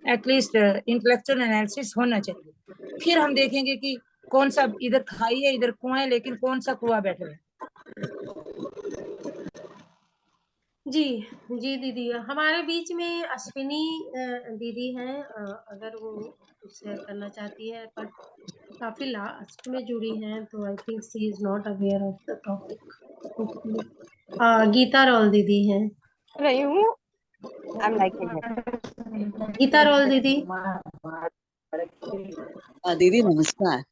एटलीस्ट इंटेलेक्चुअल एनालिसिस होना चाहिए, फिर हम देखेंगे कि कौन सा इधर खाई है इधर कुआं है, लेकिन कौन सा कुआं बेटर है। जी जी दीदी, हमारे बीच में अश्विनी दीदी हैं, अगर वो शेयर करना चाहती है, बट काफी लास्ट में जुड़ी हैं तो I think she is not aware of the topic. Geeta roll दीदी हैं। रही हूँ। I'm liking it. Gita roll दीदी। दीदी नमस्कार।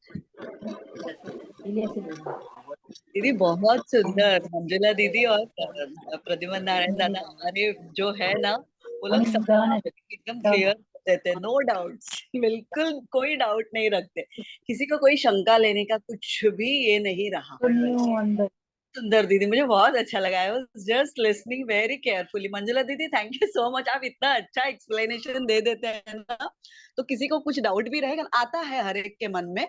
दीदी बहुत सुंदर, मंजुला दीदी और प्रद्युमन नारायण दादा हमारे जो है ना, वो लोग सब एकदम क्लियर देते, नो डाउट्स, बिल्कुल कोई डाउट नहीं रखते, किसी को कोई शंका लेने का कुछ भी ये नहीं रहा। सुंदर दीदी, मुझे बहुत अच्छा लगा। I was just listening very carefully. Manjula दीदी थैंक यू सो मच, आप इतना अच्छा एक्सप्लेनेशन दे देते हैं ना, तो किसी को कुछ डाउट भी रहेगा, आता है हर एक के मन में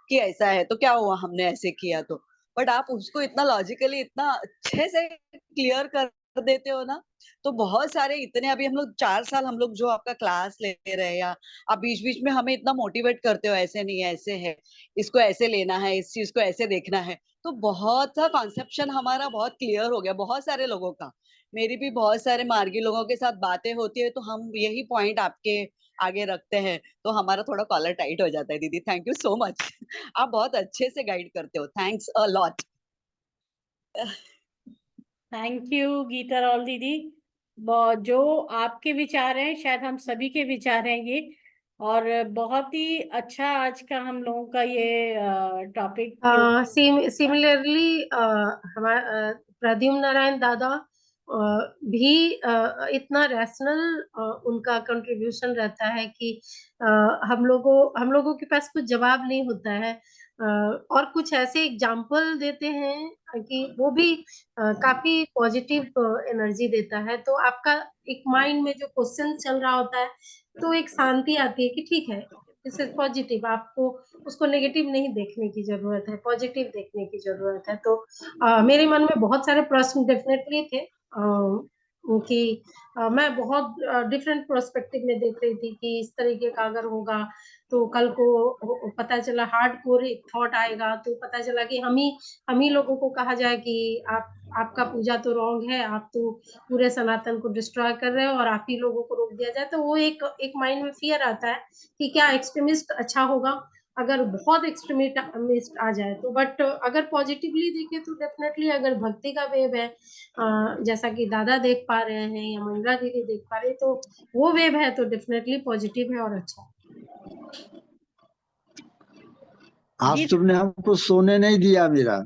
कि ऐसा है तो क्या हुआ, हमने ऐसे किया तो, बट आप उसको इतना लॉजिकली इतना अच्छे से क्लियर कर देते हो ना, तो बहुत सारे इतने, अभी हम लोग 4 साल हम लोग जो आपका क्लास ले रहे हैं, या आप बीच बीच में हमें इतना मोटिवेट करते हो, ऐसे नहीं है ऐसे है, इसको ऐसे लेना है, इस चीज को ऐसे देखना है, तो बहुत सा कॉन्सेप्शन हमारा बहुत क्लियर हो गया, बहुत सारे लोगों का। मेरी भी बहुत सारे मार्गी लोगों के साथ बातें होती है तो हम यही पॉइंट आपके आगे रखते हैं, तो हमारा थोड़ा कॉलर टाइट हो जाता है। दीदी थैंक यू सो मच, आप बहुत अच्छे से गाइड करते हो, thanks a lot. Thank you Geeta roll दीदी। जो आपके विचार हैं शायद हम सभी के विचार हैं ये, और बहुत ही अच्छा आज का हम लोगों का ये टॉपिक। सिमिलरली हमारा प्रद्युम्न नारायण दादा भी इतना रैशनल उनका कंट्रीब्यूशन रहता है कि हम लोगों के पास कुछ जवाब नहीं होता है, और कुछ ऐसे एग्जाम्पल देते हैं कि वो भी काफी पॉजिटिव एनर्जी देता है, तो आपका एक माइंड में जो क्वेश्चन चल रहा होता है तो एक शांति आती है कि ठीक है, दिस इज पॉजिटिव, आपको उसको नेगेटिव नहीं देखने की जरूरत है, पॉजिटिव देखने की जरूरत है। तो मेरे मन में बहुत सारे प्रश्न डेफिनेटली थे कि मैं बहुत डिफरेंट पर्सपेक्टिव में देख रही थी कि इस तरीके का अगर होगा तो कल को पता चला हार्ड कोर एक थॉट आएगा, तो पता चला कि हम ही लोगों को कहा जाए कि आपका पूजा तो रॉन्ग है, आप तो पूरे सनातन को डिस्ट्रॉय कर रहे हो, और आप ही लोगों को रोक दिया जाए, तो वो एक माइंड में फियर आता है कि क्या एक्सट्रीमिस्ट अच्छा होगा अगर बहुत एक्सट्रीमिस्ट आ जाए तो। बट अगर पॉजिटिवली देखें तो डेफिनेटली अगर भक्ति का वेव है, जैसा कि दादा देख पा रहे हैं या मंगला दीदी देख पा रहे हैं, तो वो वेव है तो डेफिनेटली पॉजिटिव है और अच्छा। आज तुमने हमको सोने नहीं दिया मेरा।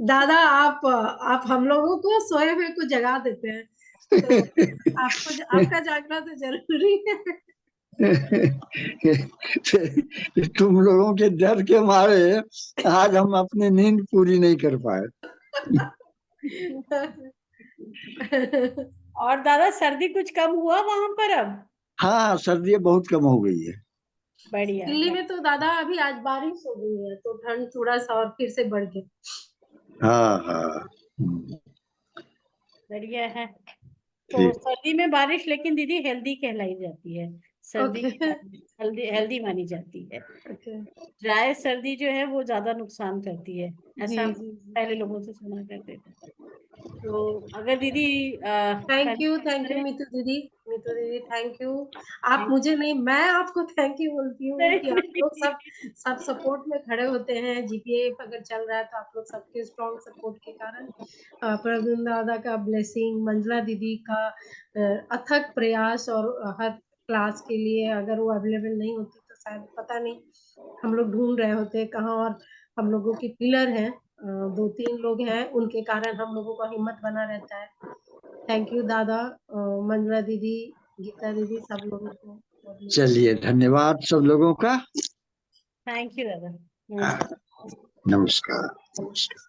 दादा आप हम लोगों को सोए हुए को जगा देते हैं, तो आपका जागना तो जरूरी है। तुम लोगों के डर के मारे आज हम अपनी नींद पूरी नहीं कर पाए। और दादा सर्दी कुछ कम हुआ वहां पर अब? हाँ, सर्दी बहुत कम हो गई है। बढ़िया। दिल्ली में तो दादा अभी आज बारिश हो गई है तो ठंड थोड़ा सा और फिर से बढ़ गया। हाँ हाँ, बढ़िया है। तो ठीक। सर्दी में बारिश लेकिन दीदी हेल्दी कहलाई जाती है, सर्दी ओके की बारिश हेल्दी हेल्दी मानी जाती है। ओके ड्राई सर्दी जो है वो ज्यादा नुकसान करती है, ऐसा जी हम जी जी पहले लोगों से सुना करते थे। तो अगर दीदी थैंक यू कंटिन्यू मीतू दीदी थैंक यू। आप मुझे नहीं, मैं आपको थैंक यू बोलती हूँ कि आप लोग सब सपोर्ट में खड़े होते हैं। जीपीएफ अगर चल रहा है तो आप लोग सबके स्ट्रॉन्ग सपोर्ट के कारण, प्रवीण दादा का ब्लेसिंग, मंजुला दीदी का अथक प्रयास, और हर क्लास के लिए अगर वो अवेलेबल नहीं होती तो शायद पता नहीं हम लोग ढूंढ रहे होते कहाँ। और हम लोगों की पिलर हैं, 2-3 लोग हैं, उनके कारण हम लोगों का हिम्मत बना रहता है। थैंक यू दादा, मंजुला दीदी, गीता दीदी, सब लोगों को। चलिए, धन्यवाद सब लोगों का। थैंक यू दादा, हाँ, नमस्कार। नमस्कार।